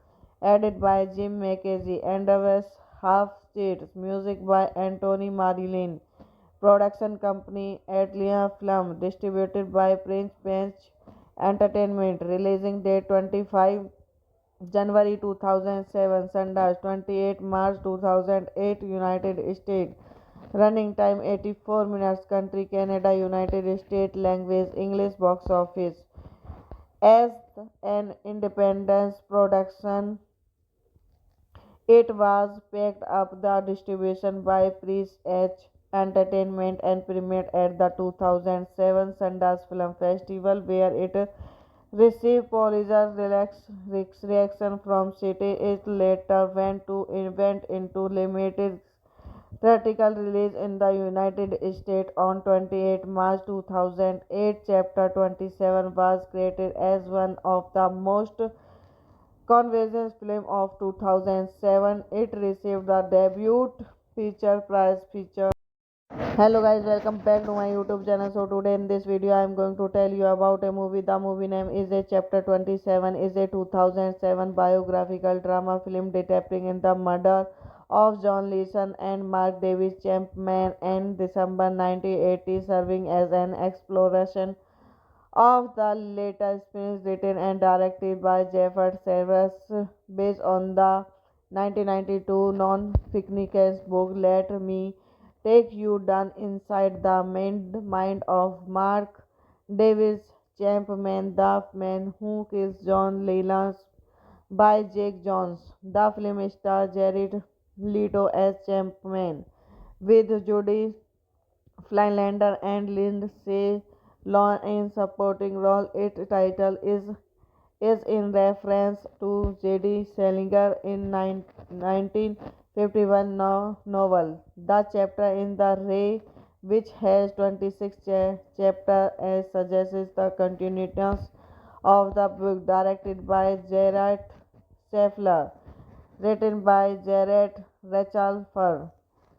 edited by Jim McKenzie, Andreas Half-Stead, music by Anthony Marilyn, production company Atlia Film, distributed by Prince Bench Entertainment, releasing date 25 January 2007, Sundance 28 March 2008, United States. Running time 84 minutes. Country Canada, United States. Language English. Box office. As an independent production, it was picked up the distribution by Prince H Entertainment and premiered at the 2007 Sundance Film Festival, where it received positive reaction from critics. It later went into limited theatrical release in the United States on 28 March 2008. Chapter 27 was created as one of the most convergence film of 2007. It received the debut feature prize feature. Hello guys, welcome back to my YouTube channel. So today in this video I am going to tell you about a movie. The movie name is a Chapter 27 is a 2007 biographical drama film depicting in the murder of John Leeson and Mark Davis Champman in December 1980, serving as an exploration of the later experience written and directed by Jeffrey Severus, based on the 1992 non-fictional book Let Me Take You Down inside the mind of Mark Davis Champman, The Man Who Kills John Lennon by Jake Jones. The film stars Jared Leto as Champman with Jodie Flylander and Lindsay Lohan in supporting role. Its title is in reference to J.D. Salinger in 1951 novel. The chapter in the Ray, which has 26 chapters, suggests the continuation of the book, directed by Gerard Schaeffler, written by Jared Rachelfer,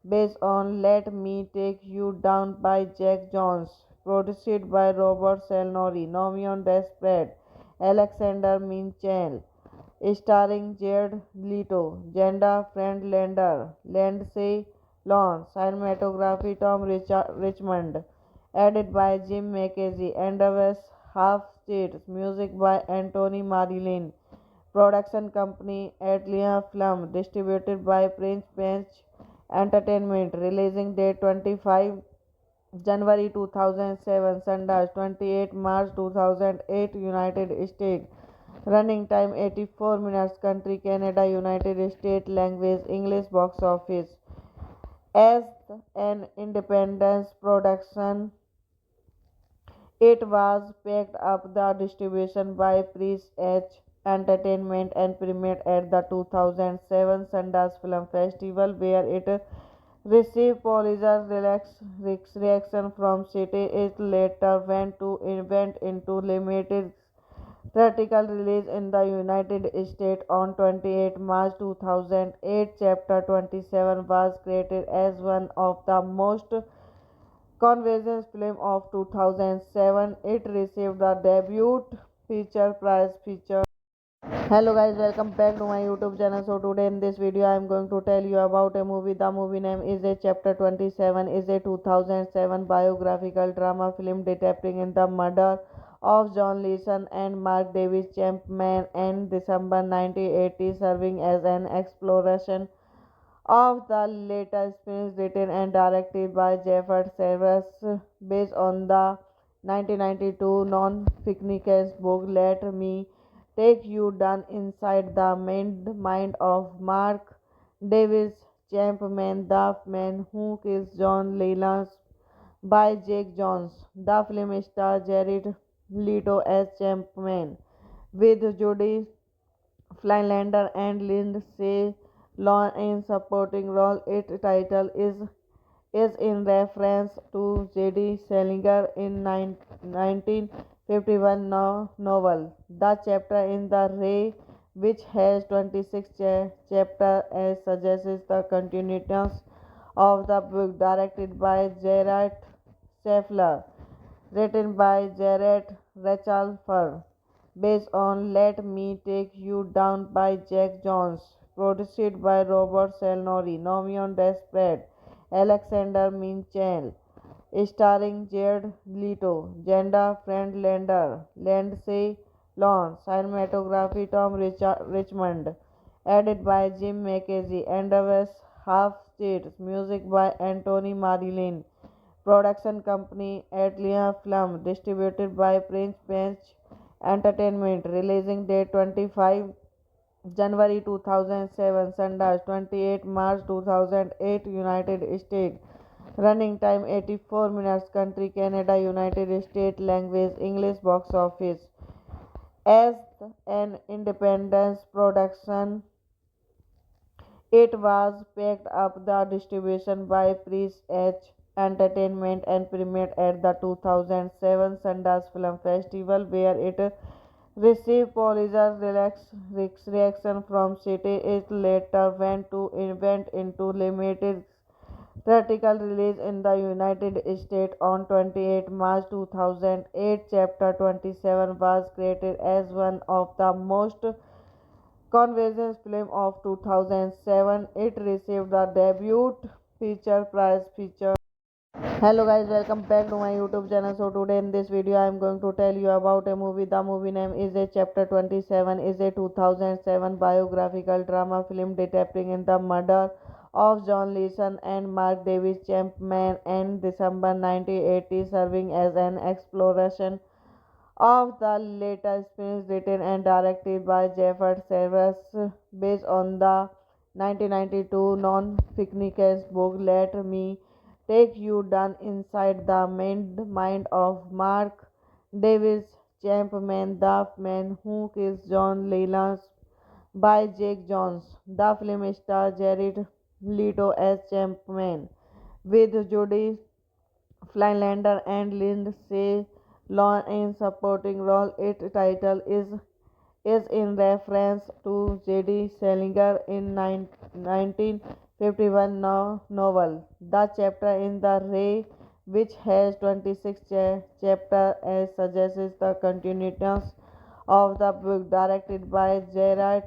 based on Let Me Take You Down by Jack Jones, produced by Robert Salnori, Nomion Desprez, Alexander Minchel, starring Jared Leto, Jenda Friendlander, Lindsay Lohan, cinematography Tom Richmond, edited by Jim McKenzie, Andreas Half-Stead, music by Anthony Marilyn, production company Atlia Film, distributed by Prince Bench Entertainment, releasing date 25 January 2007, Sundance 28 March 2008, United States. Running time 84 minutes. Country Canada, United States. Language English. Box office. As an independent production, it was picked up the distribution by Prince H Entertainment and premiered at the 2007 Sundance Film Festival, where it received positive reaction from critics. It later went into limited theatrical release in the United States on 28 March 2008. Chapter 27 was created as one of the most convergence film of 2007. It received the debut feature prize feature. Hello guys, welcome back to my YouTube channel. So today in this video I am going to tell you about a movie. The movie name is a Chapter 27 is a 2007 biographical drama film depicting in the murder of John Leeson and Mark Davis Champman in December 1980, serving as an exploration of the latest films written and directed by Jeffrey Severus, based on the 1992 non-fictional book Let Me Take You Down Inside the Mind of Mark Davis Champman, The Man Who Kills John Lennon by Jake Jones. The film stars Jared Leto as Champman with Jodie Flylander and Lindsay Lohan in supporting role. Its title is in reference to J.D. Salinger in 1951 novel. The chapter in the Ray, which has 26 chapters, suggests the continuation of the book, directed by Gerard Scheffler, written by Jared Rachelfer, based on Let Me Take You Down by Jack Jones, produced by Robert Salnori, Nomion Desperate, Alexander Minchel, starring Jared Leto, Jenda Friendlander, Lindsay Lohan, cinematography Tom Richmond, edited by Jim McKenzie, Andrews Half States, music by Anthony Marilyn. Production company Atlia Film, distributed by Prince Bench Entertainment, releasing date 25 January 2007, Sundance 28 March 2008, United States. Running time 84 minutes. Country Canada, United States. Language English. Box office. As an independent production, it was picked up the distribution by Prince H Entertainment and premiered at the 2007 Sundance Film Festival, where it received positive reaction from critics. It later went into limited theatrical release in the United States on 28 March 2008. Chapter 27 was created as one of the most convergence film of 2007. It received the debut feature prize feature. Hello guys, welcome back to my YouTube channel. So today in this video I am going to tell you about a movie. The movie name is a Chapter 27 is a 2007 biographical drama film depicting in the murder of John Leeson and Mark Davis Champman in December 1980, serving as an exploration of the latest films written and directed by Jeffrey Severus, based on the 1992 non-fictional book Let Me Take You Down Inside the Mind of Mark Davis Champman, The Man Who Kills John Lennon by Jake Jones. The film stars Jared Leto as Champman with Jodie Flylander and Lindsay Lohan in supporting role. Its title is in reference to J.D. Salinger in 1951 novel. The chapter in the Ray, which has 26 chapters, suggests the continuation of the book, directed by Gerard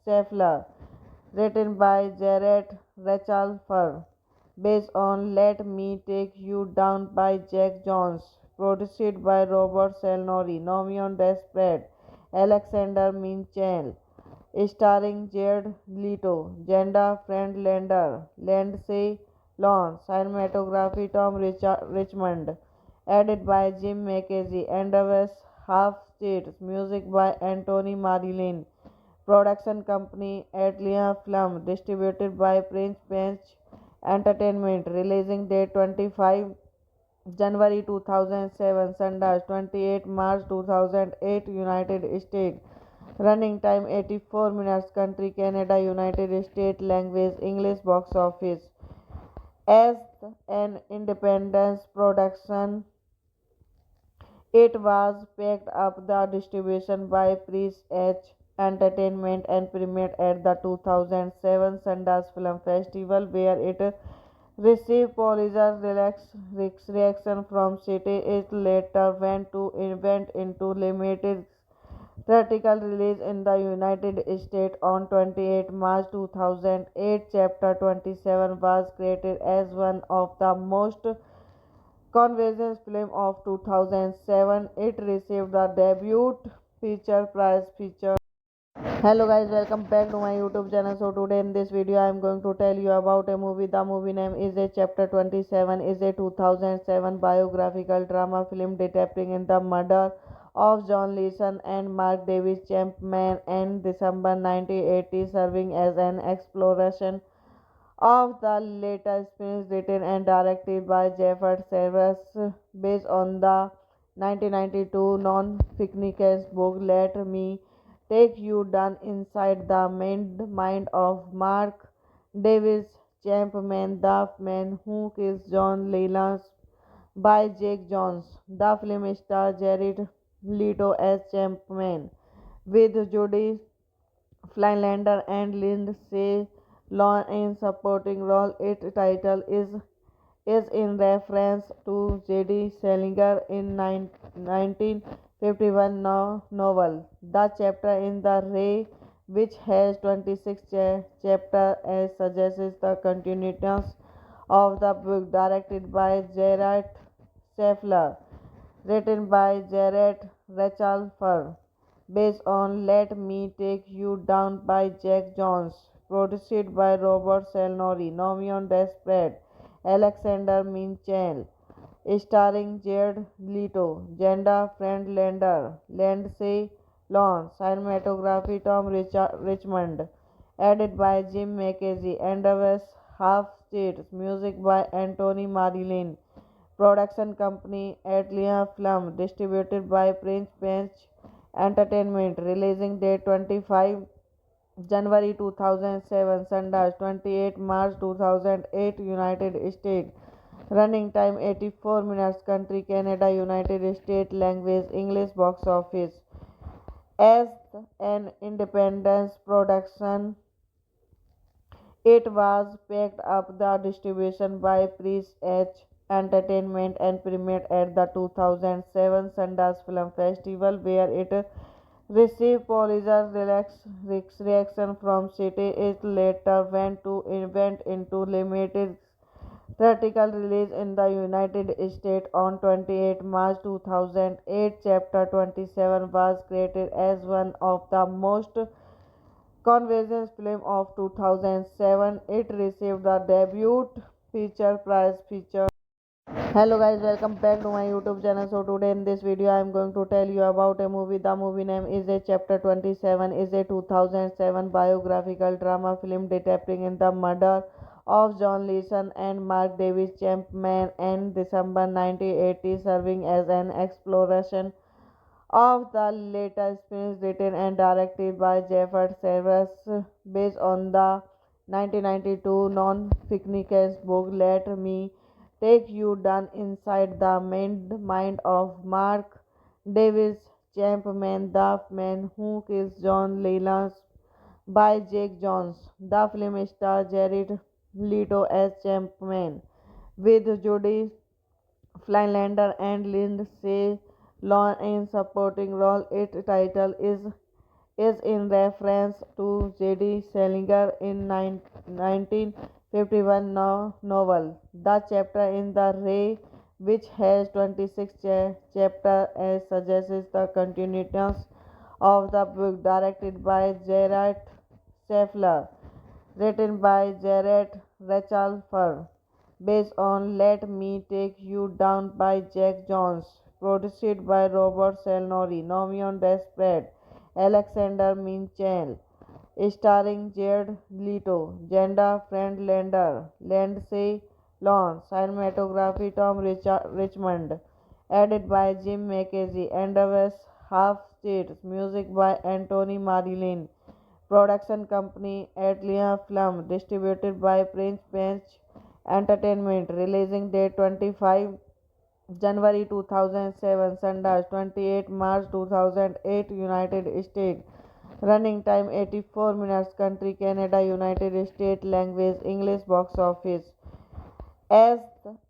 Scheffler, written by Jared Rachelfer, based on Let Me Take You Down by Jack Jones, produced by Robert Salnori, Nomion Desperate, Alexander Minchel, starring Jared Leto, Jenda Friendlander, Lindsay Lohan, cinematography Tom Richmond, edited by Jim McKenzie, Andrews Half States, music by Anthony Marilyn. Production company Atlia Film, distributed by Prince Bench Entertainment, releasing date 25 January 2007, Sundance 28 March 2008, United States. Running time 84 minutes. Country Canada, United States. Language English. Box office. As an independent production, it was picked up the distribution by Prince H Entertainment and premiered at the 2007 Sundance Film Festival, where it received positive reaction from critics. It later went into limited theatrical release in the United States on 28 March 2008. Chapter 27 was created as one of the most convergence film of 2007. It received the debut feature prize feature. Hello guys, welcome back to my YouTube channel. So today in this video I am going to tell you about a movie. The movie name is a Chapter 27 is a 2007 biographical drama film depicting the murder of John Leeson and Mark Davis Chapman in December 1980, serving as an exploration of the latest films written and directed by Jeffrey Severus, based on the 1992 non-fictional book Let Me Take You Down Inside the Mind of Mark Davis Chapman, the man who kills John Lennon, by Jake Jones. The film stars Jared Leto as Chapman, with Jodie Flylander and Lindsay Lohan in supporting role. Its title is in reference to J.D. Salinger in 1951 novel. The chapter in the Ray, which has 26 chapters, suggests the continuation of the book, directed by Gerard Scheffler, written by Jared Rachelfer, based on Let Me Take You Down by Jack Jones, produced by Robert Salnori, Nomion Desperate, Alexander Minchel, starring Jared Leto, Jenda Friendlander, Lindsay Lohan, cinematography Tom Richmond, edited by Jim McKenzie, Andreas Half-Stead, music by Anthony Marilyn, production company Atlia Film, distributed by Prince Bench Entertainment, releasing date 25 January 2007, Sundance 28 March 2008, United States. Running time 84 minutes. Country Canada, United States. Language English. Box office. As an independent production, it was picked up the distribution by Prince H Entertainment and premiered at the 2007 Sundance Film Festival, where it received positive reaction from critics. It later went into limited theatrical release in the United States on 28 March 2008. Chapter 27 was created as one of the most convergence film of 2007. It received the debut feature prize feature. Hello guys, welcome back to my YouTube channel. So today in this video I am going to tell you about a movie. The movie name is a Chapter 27 is a 2007 biographical drama film depicting the murder of John Leeson and Mark Davis Chapman in December 1980, serving as an exploration of the latest films written and directed by Jeffrey Severus, based on the 1992 non-fictional book Let Me Take You Down Inside the Mind of Mark Davis Chapman, the man who kills John Lennon, by Jake Jones. The film stars Jared Leto as Chapman, with Jodie Flylander and Lindsay Lohan in supporting role. Its title is in reference to J.D. Salinger in 1951 novel. The chapter in the Ray, which has 26 chapters, suggests the continuation of the book, directed by Gerard Scheffler, written by Jared Rachelfer, based on Let Me Take You Down by Jack Jones, produced by Robert Salnori, Nomion Desperate, Alexander Minchel, starring Jared Leto, Jenda Friendlander, Lindsay Lohan, cinematography Tom Richmond, edited by Jim McKenzie, Andreas Half-Stead, music by Anthony Marilyn, production company Atlia Film, distributed by Prince Bench Entertainment, releasing date 25 January 2007, Sundance 28 March 2008, United States. Running time 84 minutes. Country Canada, United States. Language English. Box office. As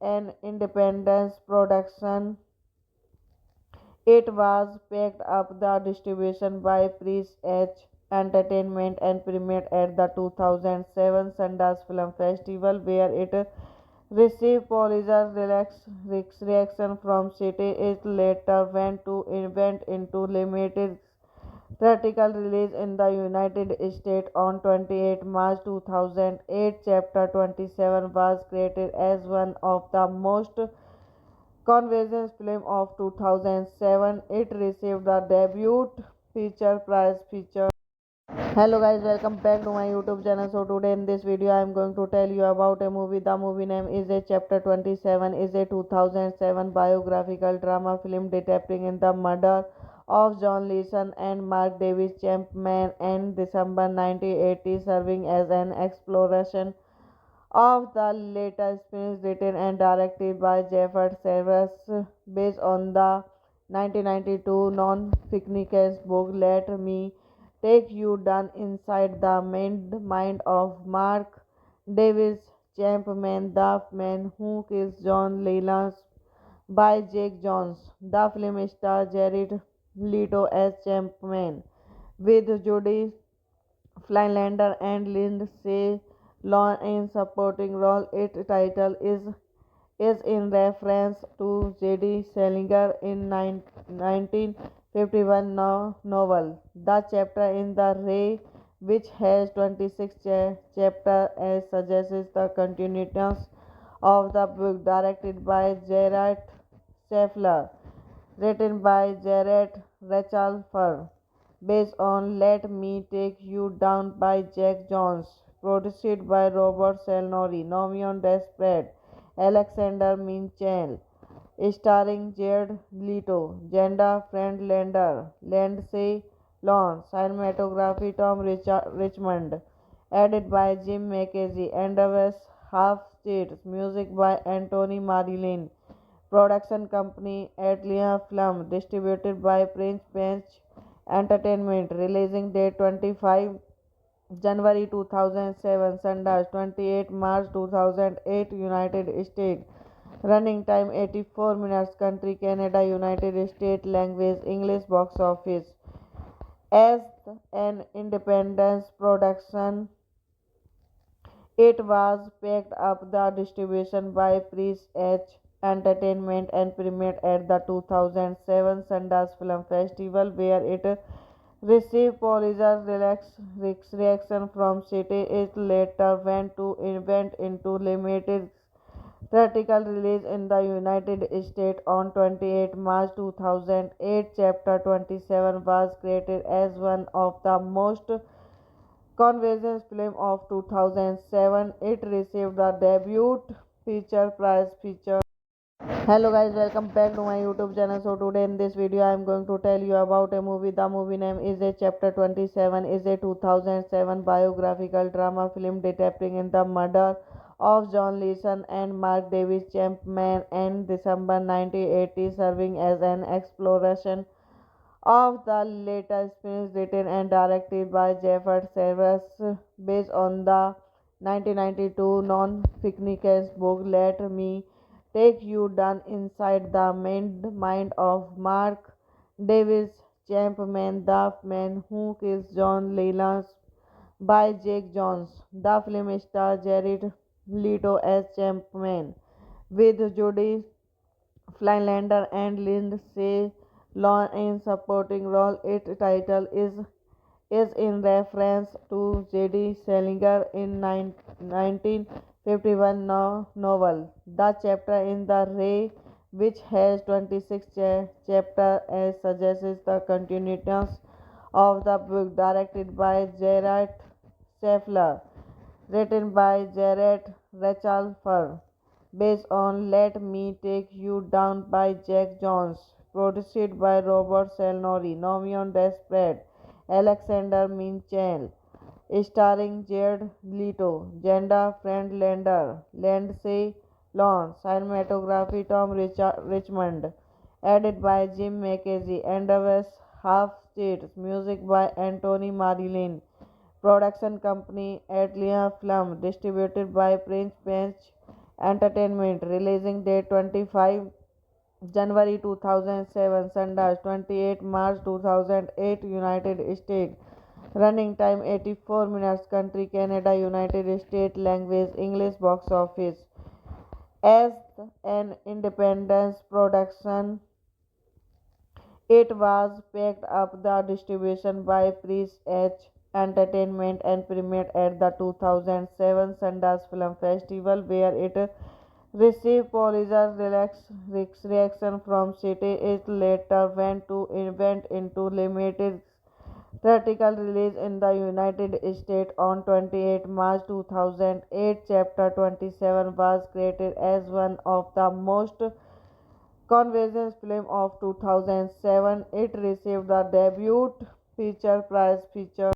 an independent production, it was picked up the distribution by Prince H Entertainment and premiered at the 2007 Sundance Film Festival, where it received positive reaction from critics. It later went into limited Theatrical release in the United States on 28 March 2008, Chapter 27 was created as one of the most convergence film of 2007. It received the debut feature prize feature. Hello guys, welcome back to my YouTube channel. So today in this video I am going to tell you about a movie. The movie name is a Chapter 27 is a 2007 biographical drama film depicting in the murder of John Leeson and Mark Davis Chapman in December 1980, serving as an exploration of the latest films written and directed by Jeffrey Severus based on the 1992 non-fictional book Let Me Take You Down Inside the Mind of Mark Davis Chapman, the man who kills John Lennon by Jake Jones. The film stars Jared Leto as Chapman with Jodie Flylander and Lindsay Lohan in supporting role. Its title is in reference to J.D. Salinger in 1951 novel. The chapter in the Ray, which has 26 chapters, suggests the continuation of the book directed by Gerard Scheffler, written by Jared Rachelfer, based on Let Me Take You Down by Jack Jones, produced by Robert Selnori, Nomion Desperate, Alexander Minchel, starring Jared Leto, Jenda Friendlander, Lindsay Lohan, cinematography Tom Richmond, edited by Jim McKenzie, Andrews Half States, music by Anthony Marilyn, production company Atlia Film, distributed by Prince Bench Entertainment, releasing date 25 January 2007, Sundance 28 March 2008, United States. Running time 84 minutes. Country Canada, United States. Language English. Box office. As an independent production, it was picked up the distribution by Prince H Entertainment and premiered at the 2007 Sundance Film Festival, where it received positive reaction from critics. It later went into limited theatrical release in the United States on 28 March 2008. Chapter 27 was created as one of the most convergence film of 2007. It received the debut feature prize feature. Hello guys, welcome back to my YouTube channel. So today in this video I am going to tell you about a movie. The movie name is a Chapter 27 is a 2007 biographical drama film depicting in the murder of John Leeson and Mark Davis Chapman in December 1980, serving as an exploration of the latest films written and directed by Jeffrey Severus based on the 1992 non-fictional book Let Me Take You Down Inside the Mind of Mark Davis Chapman, the man who kills John Lennon by Jake Jones. The film stars Jared Leto as Chapman with Jodie Flylander and Lindsay Lohan in supporting role. Its title is in reference to J.D. Salinger in 1951 novel. The chapter in the Ray, which has 26 chapters, suggests the continuation of the book directed by Gerard Scheffler, written by Jared Rachelfer, based on Let Me Take You Down by Jack Jones, produced by Robert Selnori, Nomion Desperate, Alexander Minchel, starring Jared Leto, Jenda Friendlander, Lindsay Lohan, cinematography Tom Richmond, edited by Jim McKenzie, Andrews Half States, music by Anthony Marilyn, production company Atlia Film, distributed by Prince Bench Entertainment, releasing date 25 January 2007, Sundance 28 March 2008, United States. Running time 84 minutes. Country Canada, United States. Language English. Box office. As an independent production, It was picked up the distribution by Prestige Entertainment and premiered at the 2007 Sundance Film Festival, where it received positive reaction from critics. It later went into limited theatrical release in the United States on 28 March 2008. Chapter 27 was created as one of the most convergence film of 2007. It received the debut feature prize feature.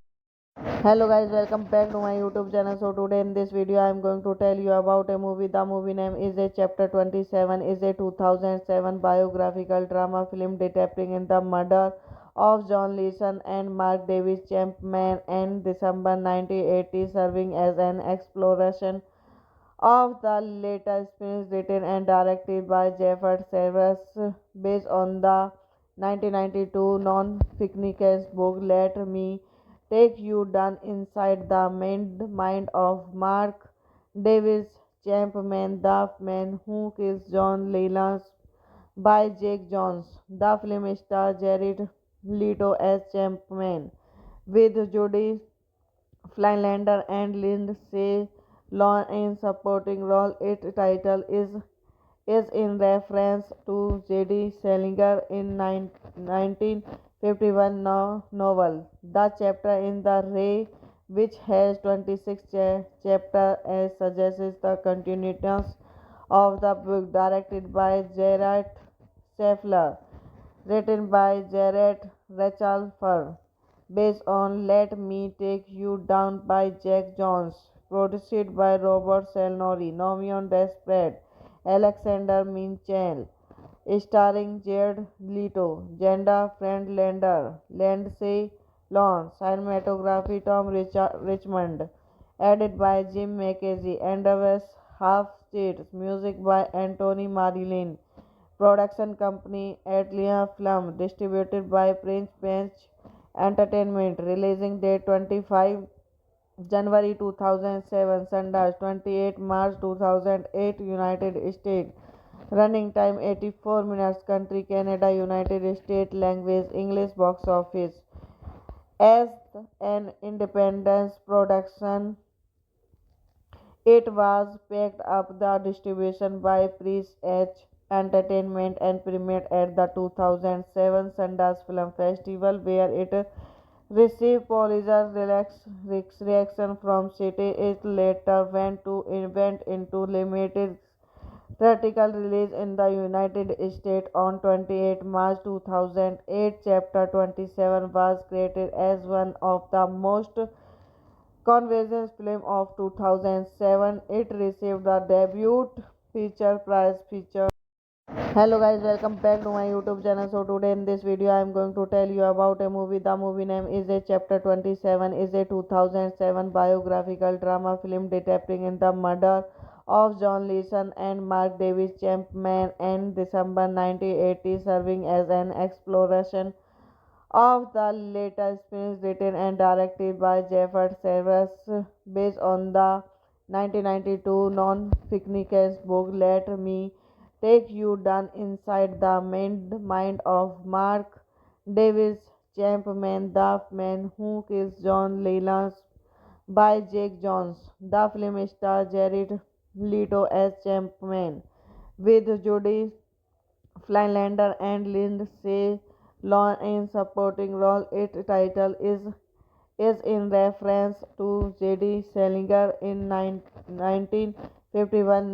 Hello guys, welcome back to my YouTube channel. So today in this video I am going to tell you about a movie. The movie name is a Chapter 27 is a 2007 biographical drama film depicting in the murder of John Leeson and Mark Davis Chapman in December 1980, serving as an exploration of the later experience written and directed by Jeffrey Severus, based on the 1992 non-fictional book Let Me Take You Down Inside the Mind of Mark Davis Chapman, the man who kills John Lennon, by Jake Jones. The film stars Jared Leto as Chapman, with Judy Flylander and Lindsay Lohan in supporting role. Its title is in reference to J.D. Salinger in 1951 novel. The chapter in the Ray, which has 26 chapters, suggests the continuation of the book, directed by Gerard Scheffler, written by Jared Rachelfer, based on Let Me Take You Down by Jack Jones, produced by Robert Salnori, Nomion Desperate, Alexander Minchel, starring Jared Leto, Jenda Friendlander, Lindsay Lohan, cinematography Tom Richmond, edited by Jim McKenzie, Andrews Half Street, music by Anthony Marilyn. Production company Atlia Film, distributed by Prince Bench Entertainment, releasing date 25 January 2007, Sundance 28 March 2008, United States. Running time 84 minutes. Country Canada, United States. Language English. Box office. As an independent production, it was picked up the distribution by Prestige Entertainment and premiered at the 2007 Sundance Film Festival, where it received positive reaction from critics. It later went into limited theatrical release in the United States on 28 March 2008. Chapter 27 was created as one of the most convergence film of 2007. It received the debut feature prize feature. Hello guys, welcome back to my YouTube channel. So today in this video I am going to tell you about a movie. The movie name is a Chapter 27 is a 2007 biographical drama film depicting in the murder of John Leeson and Mark Davis Chapman in December 1980, serving as an exploration of the later experience written and directed by Jeffrey Severus, based on the 1992 non-fictional book Let Me Take You Down Inside the Mind of Mark Davis Chapman, the man who kills John Lennon, by Jake Jones. The film stars Jared Leto as Chapman, with Judy Flylander and Lindsay Lohan in supporting role. Its title is in reference to J.D. Salinger in 1951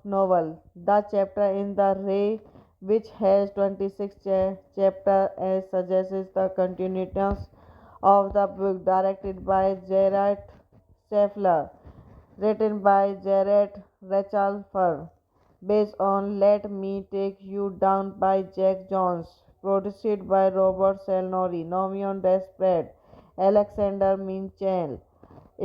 novel. The chapter in the Ray, which has 26 chapters, suggests the continuation of the book, directed by Gerard Scheffler, written by Jared Rachelfer, based on Let Me Take You Down by Jack Jones, produced by Robert Salnori, Nomion Desperate, Alexander Minchel,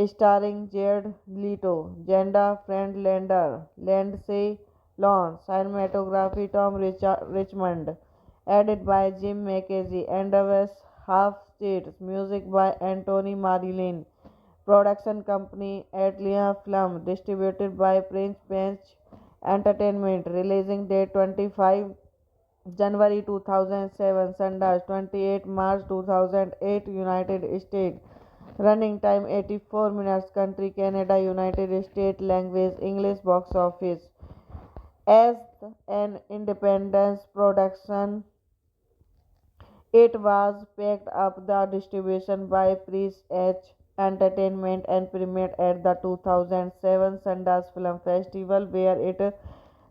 starring Jared Leto, Jenda Friendlander, Lindsay Lohan, cinematography Tom Richmond, edited by Jim McKenzie, Andrews Half Street, music by Anthony Marilyn. Production company Atlia Film, distributed by Prince Bench Entertainment, releasing date 25 January 2007, Sundance 28 March 2008, United States. Running time 84 minutes. Country Canada, United States. Language English. Box office. As an independent production, it was picked up the distribution by Prestige Entertainment and premiered at the 2007 Sundance Film Festival, where it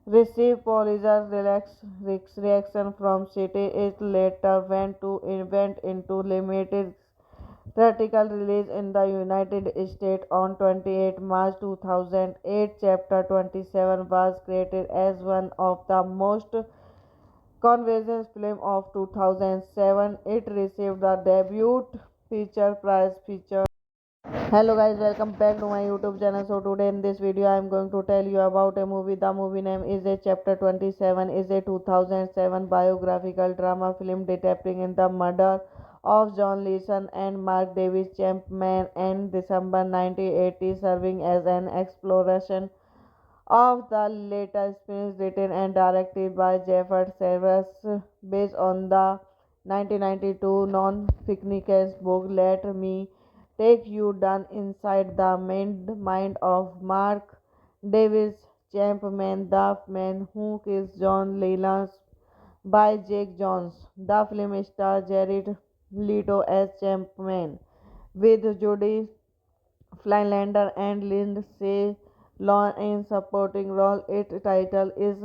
received positive reaction from critics. It later went into limited theatrical release in the United States on 28 March 2008. Chapter 27 was created as one of the most convergence film of 2007. It received the debut feature prize feature. Hello guys, welcome back to my YouTube channel. So today in this video I am going to tell you about a movie. The movie name is a Chapter 27 is a 2007 biographical drama film depicting in the murder of John Leeson and Mark Davis Chapman in December 1980, serving as an exploration of the latest experience written and directed by Jeffrey Severus, based on the 1992 non-fictional book Let Me Take You Down inside the mind of Mark Davis Chapman, the man who kills John Lennon, by Jake Jones. The film stars Jared Leto as Chapman, with Jodie Flylander and Lindsay Lohan in supporting role. Its title is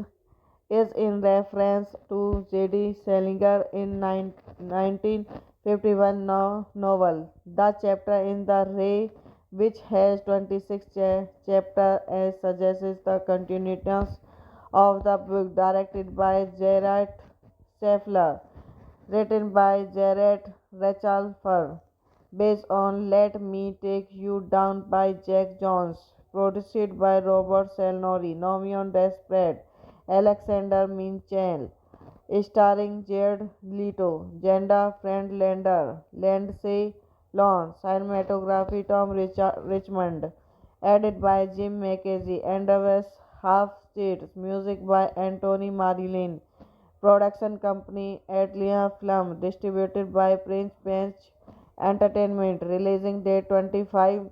in reference to J.D. Salinger in 1951 novel. The chapter in the Ray, which has 26 chapters, suggests the continuation of the book, directed by Gerard Scheffler, written by Jared Rachelfer, based on Let Me Take You Down by Jack Jones, produced by Robert Salnori, Nomion Desperate, Alexander Minchel, starring Jared Leto, Jenda Friendlander, Lindsay Lohan, cinematography Tom Richmond, edited by Jim McKenzie, Andreas Halfstead, music by Anthony Marilyn, production company Atlia Film, distributed by Prince Bench Entertainment, releasing date 25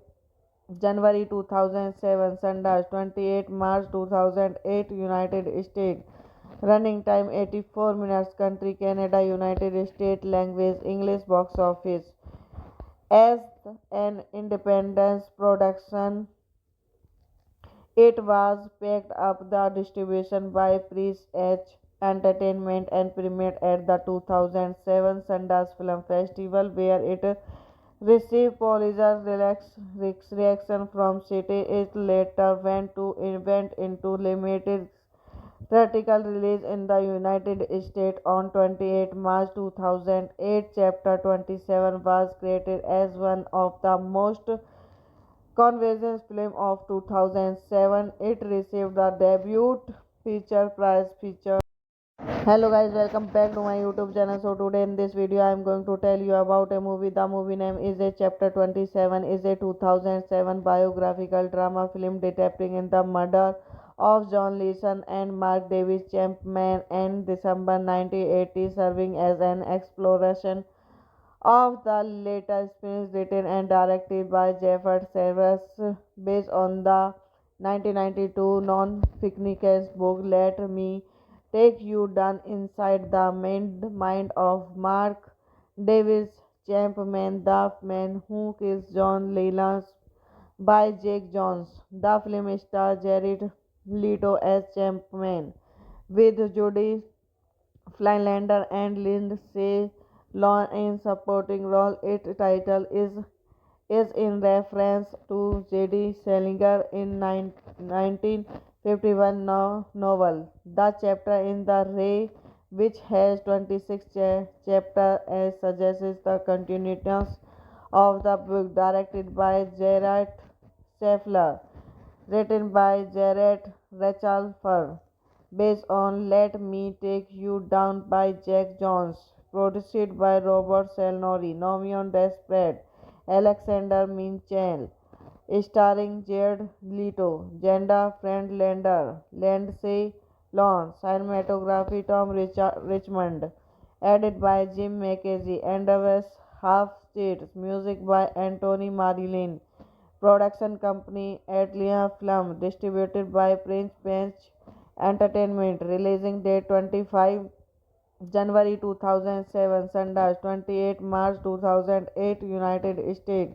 January 2007, Sundance 28 March 2008, United States. Running time 84 minutes. Country Canada, United States. Language English. Box office. As an independent production, it was picked up the distribution by Prestige Entertainment and premiered at the 2007 Sundance Film Festival, where it received positive reaction from critics. It later went into limited theatrical release in the United States on 28 March 2008. Chapter 27 was created as one of the most convergence film of 2007. It received the debut feature prize feature. Hello guys, welcome back to my YouTube channel. So today in this video I am going to tell you about a movie. The movie name is a Chapter 27 is a 2007 biographical drama film depicting in the murder of John Leeson and Mark Davis Chapman in December 1980, serving as an exploration of the latest experience written and directed by Jeffrey Severus, based on the 1992 non-fictional book Let Me Take You Down inside the mind of Mark Davis Chapman, the man who kills John Lennon, by Jake Jones. The film stars Jared Leto as Chapman, with Jodie Flylander and Lindsay Lohan in supporting role. Its title is in reference to J.D. Salinger in 1951 novel. The chapter in the Ray, which has 26 chapters, suggests the continuation of the book, directed by Gerard Scheffler, written by Jared Rachelfer, based on Let Me Take You Down by Jack Jones, produced by Robert Salnori, Nomion Desperate, Alexander Minchel, starring Jared Leto, Jenda Friendlander, Lindsay Lawn. Cinematography Tom Richmond. Edited by Jim McKenzie. Endeavors Half States. Music by Anthony Marilyn. Production company Atlia Film. Distributed by Prince Bench Entertainment. Releasing date 25 January 2007, Sundance 28 March 2008, United States.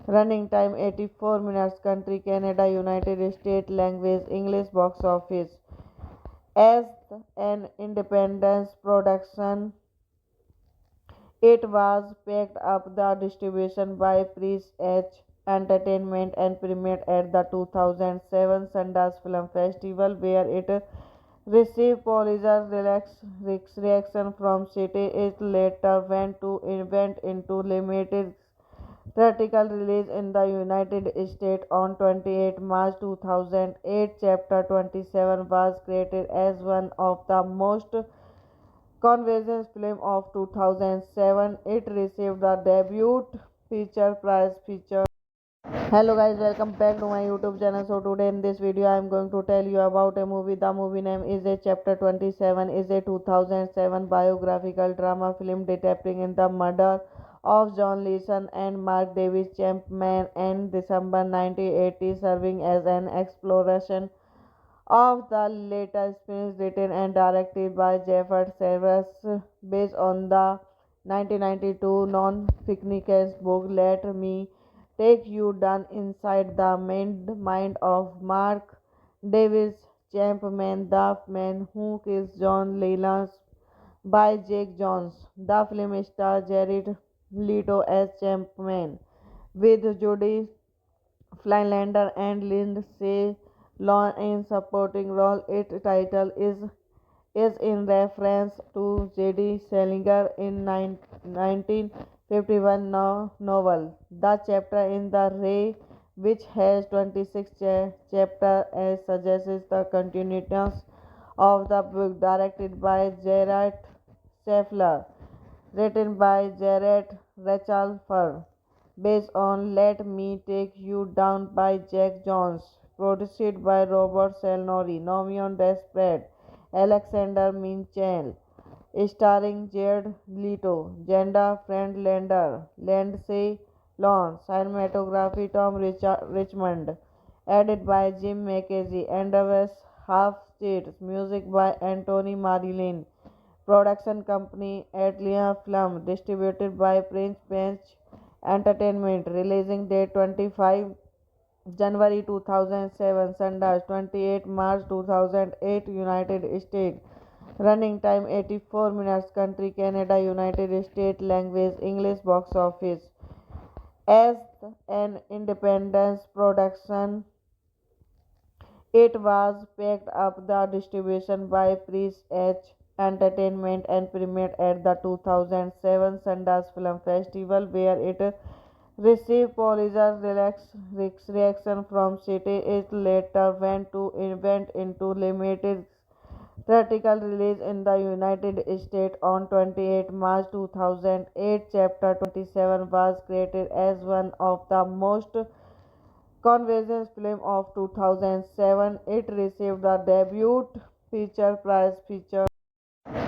Running time 84 minutes. Country Canada, United States. Language English. Box office. As an independent production, it was picked up the distribution by Prince H Entertainment and premiered at the 2007 Sundance Film Festival, where it received positive reaction from critics. It later went into limited theatrical release in the United States on 28 March 2008. Chapter 27 was created as one of the most convergence film of 2007. It received the debut feature prize feature. Hello guys, welcome back to my YouTube channel. So today in this video I am going to tell you about a movie. The movie name is a Chapter 27 is a 2007 biographical drama film depicting in the murder of John Leeson and Mark Davis Chapman in December 1980, serving as an exploration of the latest films written and directed by Jeffrey Severus, based on the 1992 non-fictional book Let Me Take You Down Inside the Mind of Mark Davis Chapman, the man who kills John Lennon, by Jake Jones. The film stars Jared Leto as Chapman, with Jodie Flylander and Lindsay Lohan in supporting role. Its title is in reference to J.D. Salinger in 1951 novel. The chapter in the Ray, which has 26 chapters, suggests the continuation of the book, directed by Gerard Scheffler, written by Jared Rachelfer, based on Let Me Take You Down by Jack Jones, produced by Robert Salnori, Nomion Desperate, Alexander Minchel, starring Jared Leto, Jenda Friendlander, Lindsay Lohan, cinematography Tom Richmond, edited by Jim McKenzie, Endeavors Half States, music by Anthony Marilyn, production company Atlia Film, distributed by Prince Bench Entertainment, releasing date 25 January 2007, Sundance 28 March 2008, United States. Running time 84 minutes. Country Canada, United States. Language English. Box office. As an independent production, it was picked up the distribution by Prince H Entertainment and premiered at the 2007 Sundance Film Festival, where it received positive reaction from critics. It later went into limited theatrical release in the United States on 28 March 2008. Chapter 27 was created as one of the most convergence film of 2007. It received the debut feature prize feature.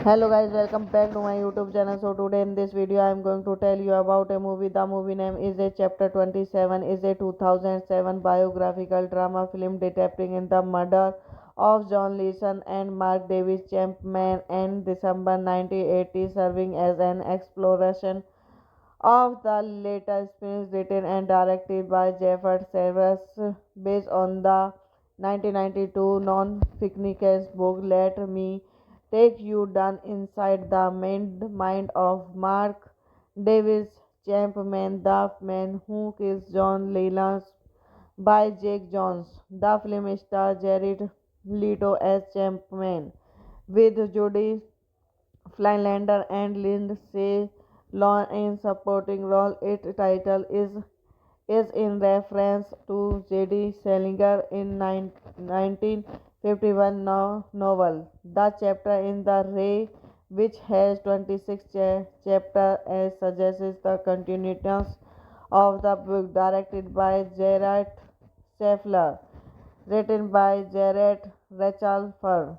Hello guys, welcome back to my YouTube channel. So today in this video I am going to tell you about a movie. The movie name is a Chapter 27 is a 2007 biographical drama film depicting in the murder of John Leeson and Mark Davis Chapman in December 1980, serving as an exploration of the latest films written and directed by Jeffrey Severus, based on the 1992 non-fictional book Let Me Take You Down Inside the Mind of Mark Davis Chapman, the man who kills John Lennon, by Jake Jones. The film stars Jared Leto as Chapman, with Jodie Flylander and Lindsay Lohan in supporting role. Its title is in reference to J.D. Salinger in 1951 novel. The chapter in the Ray, which has 26 chapters, suggests the continuation of the book, directed by Gerard Scheffler, written by Jared Rachelfer,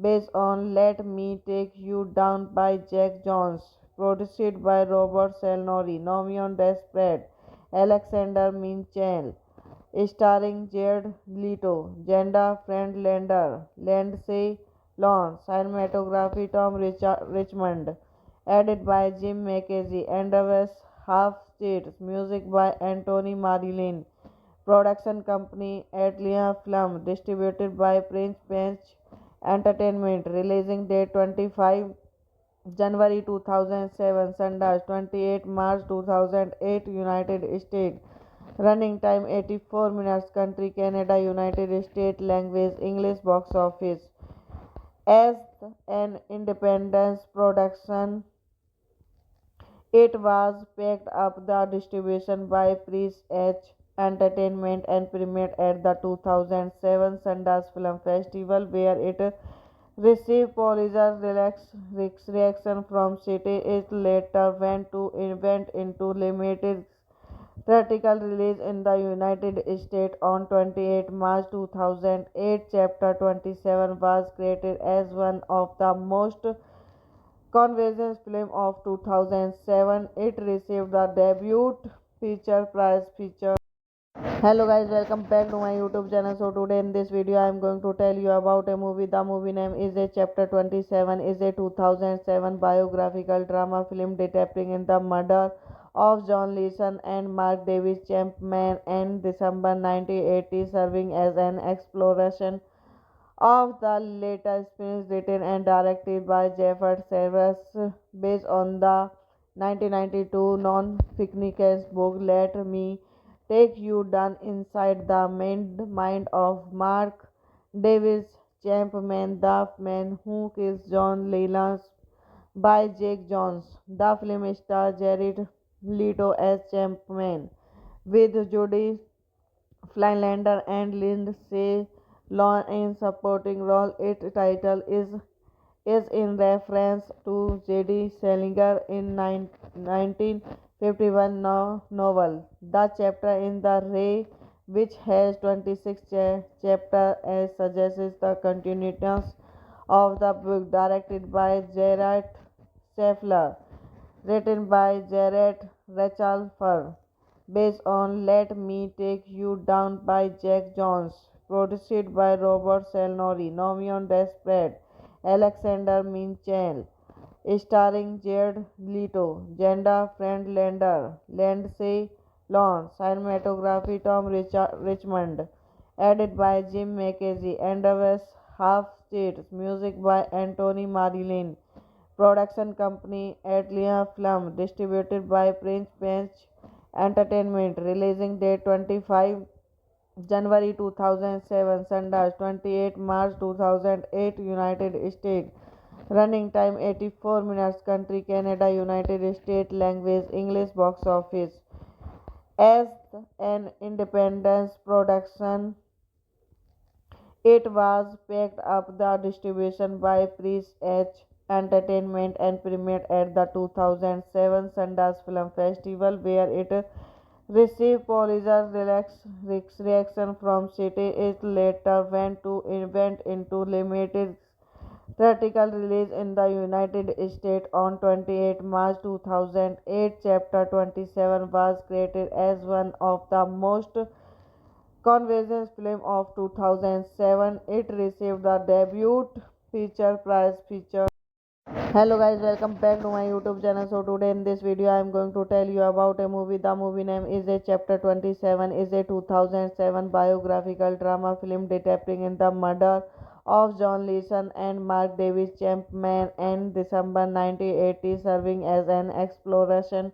based on Let Me Take You Down by Jack Jones, produced by Robert Salnori, Nomion Desperate, Alexander Minchel, starring Jared Leto, Jenda Friendlander, Lindsay Lohan, cinematography Tom Richmond, edited by Jim McKenzie, Andrews Half States, music by Anthony Marilyn, production company Atlia Film, distributed by Prince Bench Entertainment, releasing date 25 January 2007, Sundance 28 March 2008, United States. Running time 84 minutes. Country Canada, United States. Language English. Box office. As an independent production, it was picked up the distribution by Prince H Entertainment and premiered at the 2007 Sundance Film Festival, where it received positive reaction from critics. It later went into limited theatrical release in the United States on 28 March 2008. Chapter 27 was created as one of the most convergence film of 2007. It received the debut feature prize feature. Hello guys, welcome back to my YouTube channel. So today in this video I am going to tell you about a movie. The movie name is a Chapter 27 is a 2007 biographical drama film depicting in the murder of John Leeson and Mark Davis Chapman in December 1980, serving as an exploration of the latest experience written and directed by Jeffrey Severus, based on the 1992 non-fictional book Let Me Take You Down inside the mind of Mark Davis Chapman, the man who kills John Lennon, by Jake Jones. The film stars Jared Leto as Chapman, with Jodie Flylander and Lindsay Lohan in supporting role. Its title is in reference to J.D. Salinger in 1951 novel. The chapter in the Ray, which has 26 chapters, suggests the continuation of the book, directed by Gerard Scheffler, written by Jared Rachelfer, based on Let Me Take You Down by Jack Jones, produced by Robert Salnori, Nomion Desperate, Alexander Minchel, starring Jared Leto, Jenda Friendlander, Lindsay Lohan, cinematography Tom Richmond, edited by Jim McKenzie, Andrews Half States, music by Anthony Marilyn, production company Atlia Film, distributed by Prince Bench Entertainment, releasing date 25 January 2007, Sundance 28 March 2008, United States. Running time 84 minutes. Country Canada, United States. Language English. Box office. As an independent production, it was picked up the distribution by Prince H Entertainment and premiered at the 2007 Sundance Film Festival, where it received positive reaction from critics. It later went into limited theatrical release in the United States on 28 March 2008. Chapter 27 was created as one of the most convergence film of 2007. It received the debut feature prize feature. Hello guys, welcome back to my YouTube channel. So today in this video I am going to tell you about a movie. The movie name is a Chapter 27 is a 2007 biographical drama film depicting in the murder of John Leeson and Mark Davis Chapman in December 1980, serving as an exploration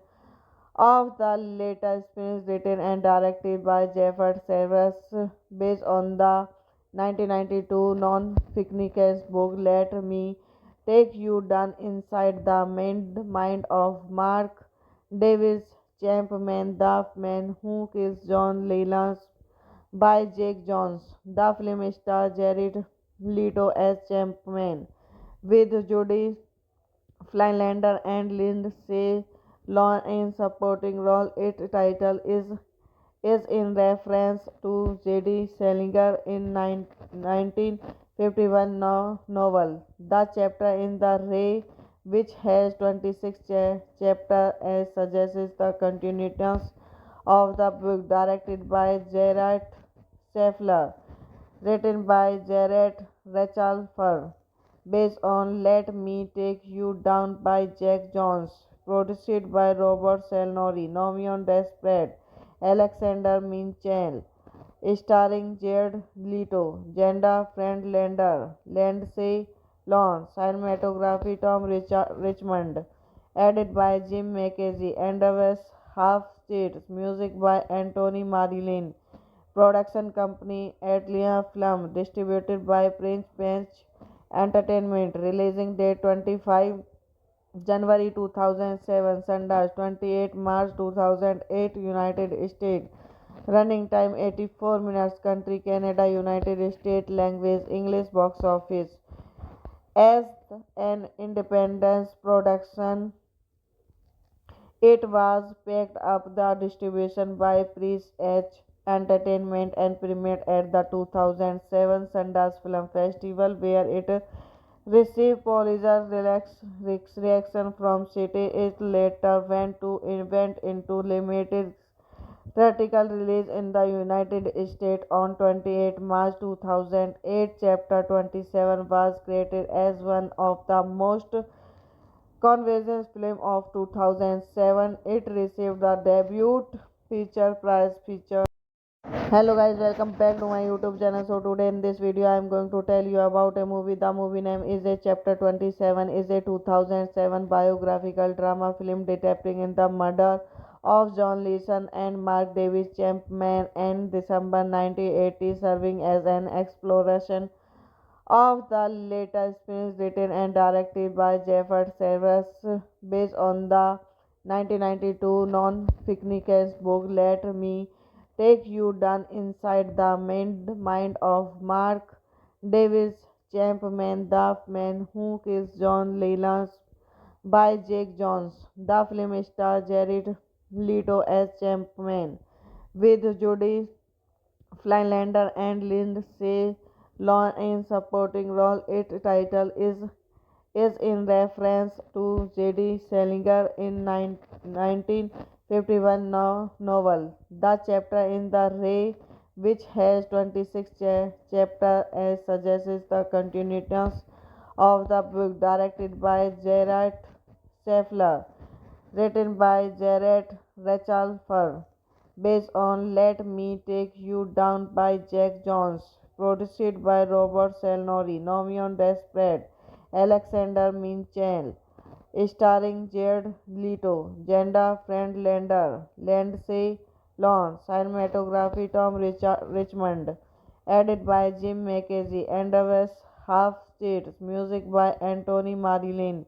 of the latest experience written and directed by Jeffrey Severus, based on the 1992 non-fictional book Let Me Take You Down inside the mind of Mark Davis Chapman, the man who kills John Lennon, by Jake Jones. The film stars Jared Leto as Chapman, with Jodie Flylander and Lindsay Lohan in supporting role. Its title is in reference to J.D. Salinger in 1951 novel. The chapter in the Ray, which has 26 chapters, suggests the continuance of the book, directed by Gerard Scheffler, written by Jared Rachelfer, based on Let Me Take You Down by Jack Jones, produced by Robert Selnori, Nomion Desperate, Alexander Minchel, starring Jared Leto, Jenda Friendlander, Lindsay Lohan, cinematography Tom Richmond, edited by Jim McKenzie, Andrews Half States, music by Anthony Marilyn, production company Atlia Film, distributed by Prince Bench Entertainment, releasing date 25 January 2007, Sundance 28 March 2008, United States. Running time 84 minutes. Country Canada, United States. Language English. Box office. As an independent production, it was picked up the distribution by Prince H Entertainment and premiered at the 2007 Sundance Film Festival, where it received positive reaction from critics. It later went into limited theatrical release in the United States on 28 March 2008. Chapter 27 was created as one of the most controversial films of 2007. It received the debut feature prize feature. Hello guys, welcome back to my YouTube channel. So today in this video I am going to tell you about a movie. The movie name is a Chapter 27 is a 2007 biographical drama film depicting in the murder of John Leeson and Mark Davis Chapman in December 1980, serving as an exploration of the later experience written and directed by Jeffrey Severus, based on the 1992 non-fictional book Let Me Take You Down inside the mind of Mark Davis Chapman, the man who kills John Lennon, by Jake Jones. The film stars Jared Leto as Chapman, with Jodie Flylander and Lindsay Lohan in supporting role. Its title is in reference to J.D. Salinger in 1951 novel. The chapter in the Ray, which has 26 chapters, suggests the continuance of the book, directed by Gerard Scheffler, written by Jared Rachelfer, based on Let Me Take You Down by Jack Jones, produced by Robert Selnori, Nomion Desperate, Alexander Minchel, starring Jared Leto, Jenda Friendlander, Lindsay Lohan, cinematography Tom Richmond, edited by Jim McKenzie, Andrews Half States, music by Anthony Marilyn,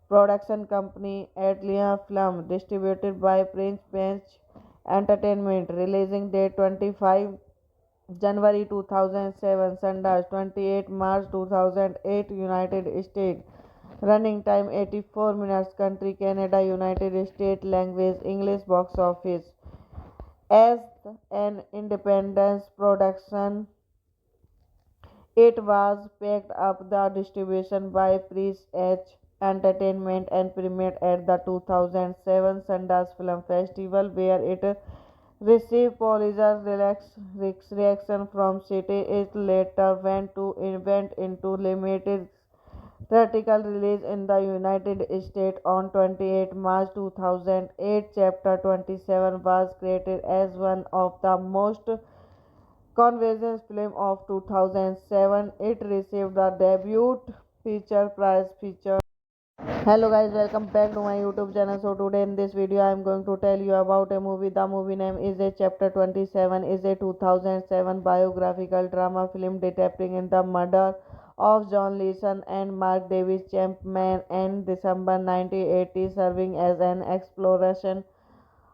production company Atlia Film, distributed by Prince Bench Entertainment, releasing date 25 January 2007, Sundance 28 March 2008, United States. Running time 84 minutes. Country Canada, United States. Language English. Box office. As an independent production, it was picked up the distribution by Prince H Entertainment and premiered at the 2007 Sundance Film Festival, where it received positive reaction from critics. It later went into limited theatrical release in the United States on 28 March 2008. Chapter 27 was created as one of the most controversial films of 2007. It received the debut feature prize feature. Hello guys, welcome back to my YouTube channel. So today in this video I am going to tell you about a movie. The movie name is a Chapter 27 is a 2007 biographical drama film depicting in the murder of John Leeson and Mark Davis Chapman in December 1980, serving as an exploration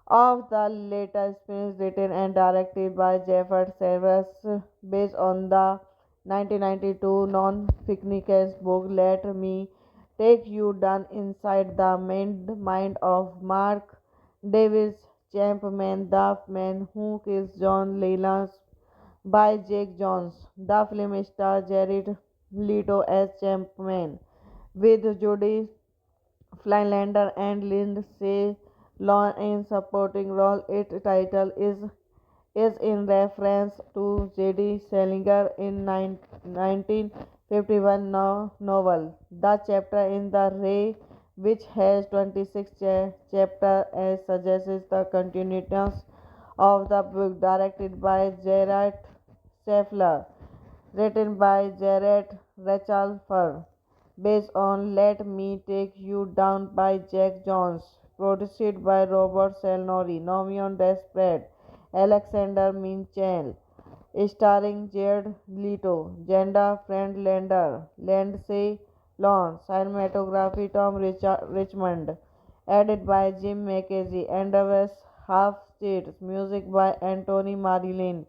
of the later experience written and directed by Jeffrey Severus, based on the 1992 non-fictional book Let Me Take You Down inside the mind of Mark Davis Chapman, the man who kills John Lennon, by Jake Jones. The film stars Jared Leto as Champman, with Jodie Flylander and Lindsay Lohan in supporting role. Its title is in reference to J.D. Salinger in 1951 novel. The chapter in the Ray, which has 26 chapters, suggests the continuation of the book, directed by Gerard Scheffler, written by Jared Rachelfer, based on Let Me Take You Down by Jack Jones, produced by Robert Salnori, Nomion Desperate, Alexander Minchel, starring Jared Leto, Jenda Friendlander, Lindsay Lohan, cinematography Tom Richmond, edited by Jim McKenzie, Andreas Halfstead, music by Anthony Marilyn,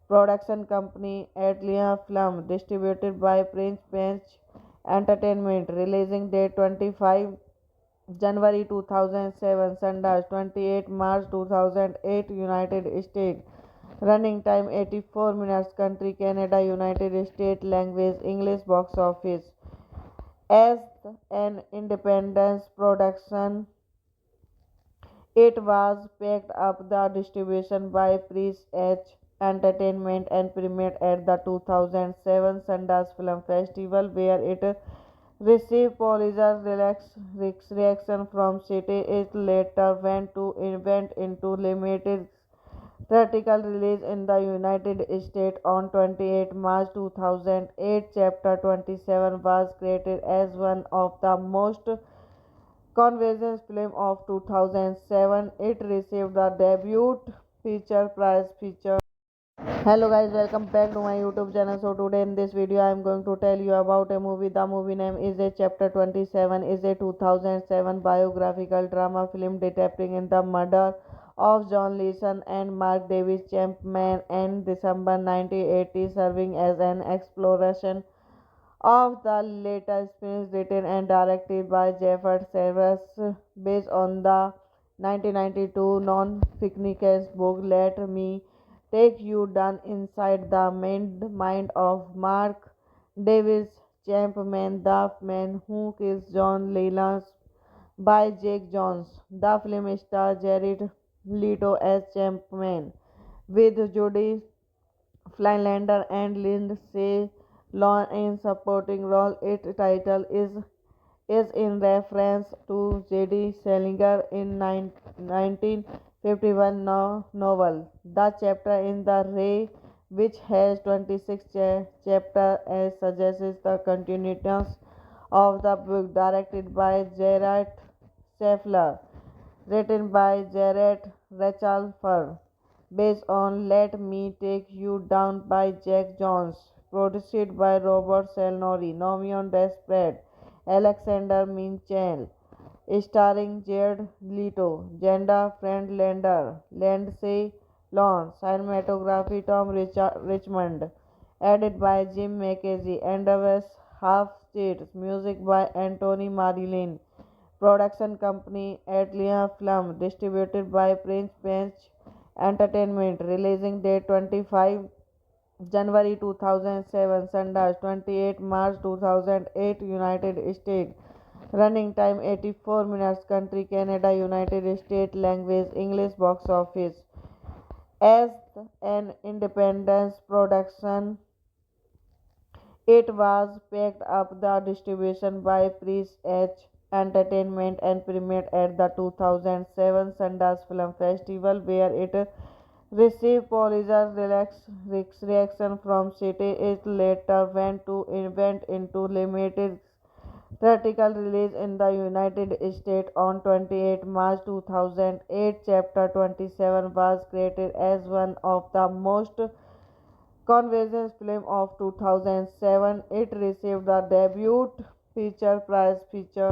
production company Atlia Film, distributed by Prince Bench Entertainment, releasing date 25 January 2007, Sundance 28 March 2008, United States. Running time 84 minutes. Country Canada, United States. Language English. Box office. As an independent production, it was picked up the distribution by Prince H Entertainment and premiered at the 2007 Sundance Film Festival, where it received positive reaction from critics. It later went into limited theatrical release in the United States on 28 March 2008. Chapter 27 was created as one of the most convergence film of 2007. It received the debut feature prize feature. Hello guys, welcome back to my YouTube channel. So today in this video I am going to tell you about a movie. The movie name is a Chapter 27 is a 2007 biographical drama film depicting the murder of John Leeson and Mark Davis Champman in December 1980, serving as an exploration of the later experience, written and directed by Jeffrey Severus, based on the 1992 non-fictional book Let Me Take You Down inside the mind of Mark Davis Champman, the man who kills John Lennon, by Jake Jones. The film stars Jared Leto as Champman, with Jodie Flylander and Lindsay Lohan in supporting role. Its title is in reference to J.D. Salinger in 1951 novel. The chapter in the Ray, which has 26 chapters, suggests the continuation of the book, directed by Gerard Scheffler, written by Jared Rachelfer, based on Let Me Take You Down by Jack Jones, produced by Robert Salnori, Nomion Desperate, Alexander Minchel, starring Jared Leto, Jenda Friendlander, Lindsay Lohan, cinematography Tom Richmond, edited by Jim McKenzie, Andreas Halfstead, music by Anthony Marilyn, production company Atlia Film, distributed by Prince Bench Entertainment, releasing date 25 January 2007, Sundance 28 March 2008, United States. Running time 84 minutes. Country Canada, United States. Language English. Box office. As an independent production, it was picked up the distribution by Prince H Entertainment and premiered at the 2007 Sundance Film Festival, where it received positive reaction from critics. It later went into limited theatrical release in the United States on 28 March 2008. Chapter 27 was created as one of the most convergence film of 2007. It received the debut feature prize feature.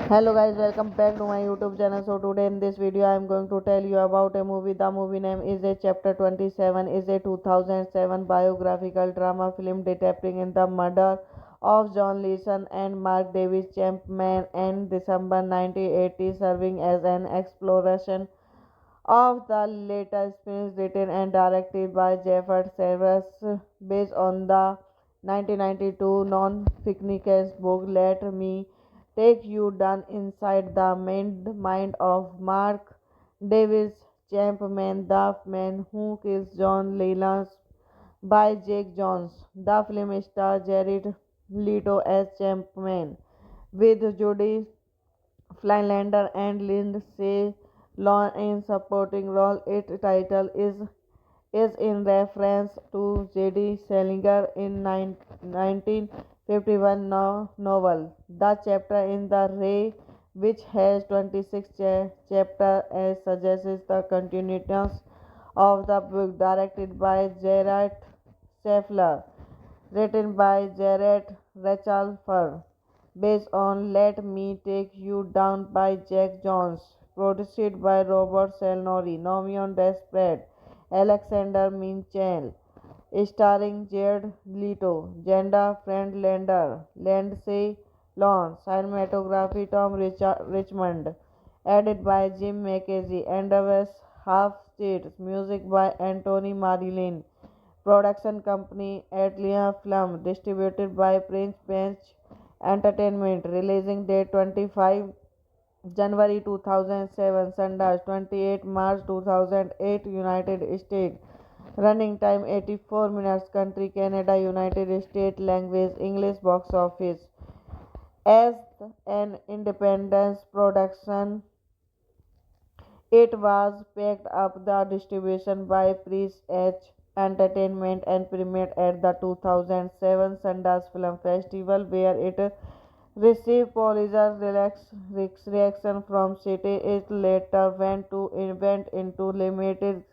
Hello guys, welcome back to my YouTube channel. So today in this video I am going to tell you about a movie. The movie name is a Chapter 27 is a 2007 biographical drama film depicting the murder of John Leeson and Mark Davis Champman in December 1980, serving as an exploration of the later experience, written and directed by Jeffrey Severus, based on the 1992 non-fictitious book Let Me Take You Down Inside the Mind of Mark Davis Champman, The Man Who Killed John Lennon by Jake Jones. The film stars Jared Leto as Champman with Jodie Flylander and Lindsay Lohan in supporting role. Its title is in reference to J.D. Salinger in 1951 novel. The chapter in the Ray, which has 26 chapters, suggests the continuation of the book, directed by Gerard Safler, written by Jared Rachelfer, based on Let Me Take You Down by Jack Jones, produced by Robert Salnori, Nomion Desperate, Alexander Minchel, starring Jared Leto, Jenda Friendlander, Lindsay Lohan, cinematography Tom Richmond, edited by Jim McKenzie, Andreas Half-Stead, music by Anthony Marilyn, production company Atlia Film, distributed by Prince Bench Entertainment, releasing date 25 January 2007, Sundance 28 March 2008, United States. Running time 84 minutes. Country Canada, United States. Language English. Box office. As an independent production, it was picked up the distribution by Prince H Entertainment and premiered at the 2007 Sundance Film Festival, where it received positive reaction from critics. It later went into limited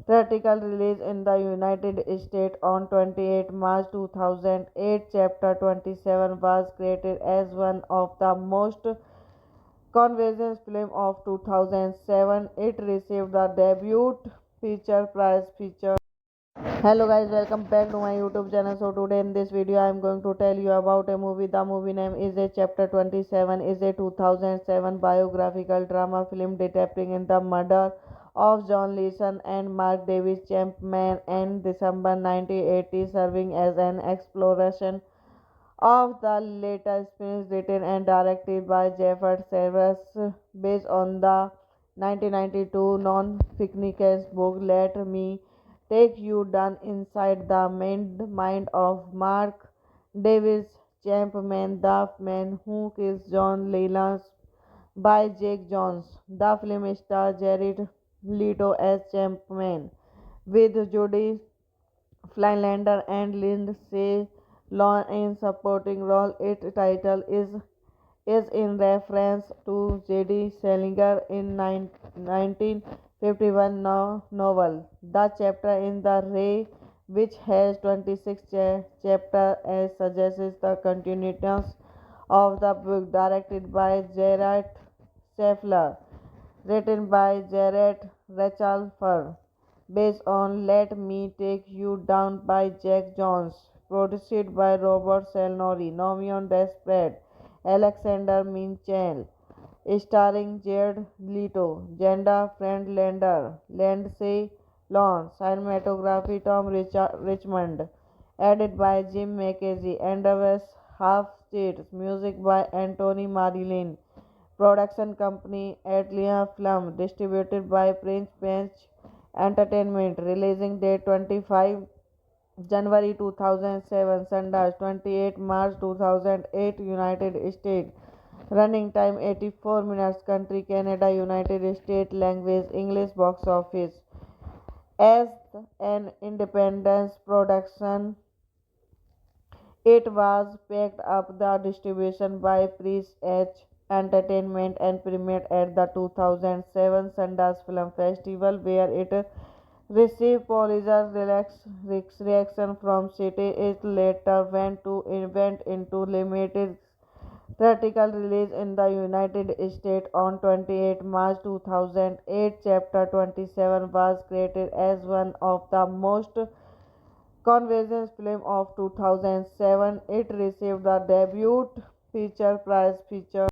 theatrical release in the United States on 28 March 2008. Chapter 27 was created as one of the most controversial films of 2007. It received the debut feature prize feature. Hello guys, welcome back to my YouTube channel. So today in this video I am going to tell you about a movie. The movie name is a Chapter 27 is a 2007 biographical drama film depicting in the murder of John Leeson and Mark Davis Champman in December 1980, serving as an exploration of the later experience written and directed by Jeffrey Severus, based on the 1992 non-fictitious book Let Me Take You Down Inside the Mind of Mark Davis Champman, The Man Who Killed John Lennon by Jake Jones. The film stars Jared Leto as Champman with Jodie Flylander and Lindsay Lohan in supporting role. Its title is in reference to J.D. Salinger in 1951 novel. The chapter in the Ray, which has 26 chapters, suggests the continuation of the book, directed by Gerard Safler, written by Jared Rachelfer, based on Let Me Take You Down by Jack Jones, produced by Robert Salnori, Nomion Desperate, Alexander Minchel, starring Jared Leto, Jenda Friendlander, Lindsay Lohan, cinematography Tom Richmond, edited by Jim McKenzie, Andreas Half-Stead, music by Anthony Marilyn, production company Atlia Film, distributed by Prince Bench Entertainment, releasing date 25 January 2007, Sundance 28 March 2008, United States. Running time 84 minutes. Country Canada, United States. Language English. Box office. As an independent production, it was picked up the distribution by Prince H Entertainment and premiered at the 2007 Sundance Film Festival, where it received positive reaction from critics. It later went into limited theatrical release in the United States on 28 March 2008. Chapter 27 was created as one of the most controversial films of 2007. It received the debut feature prize feature.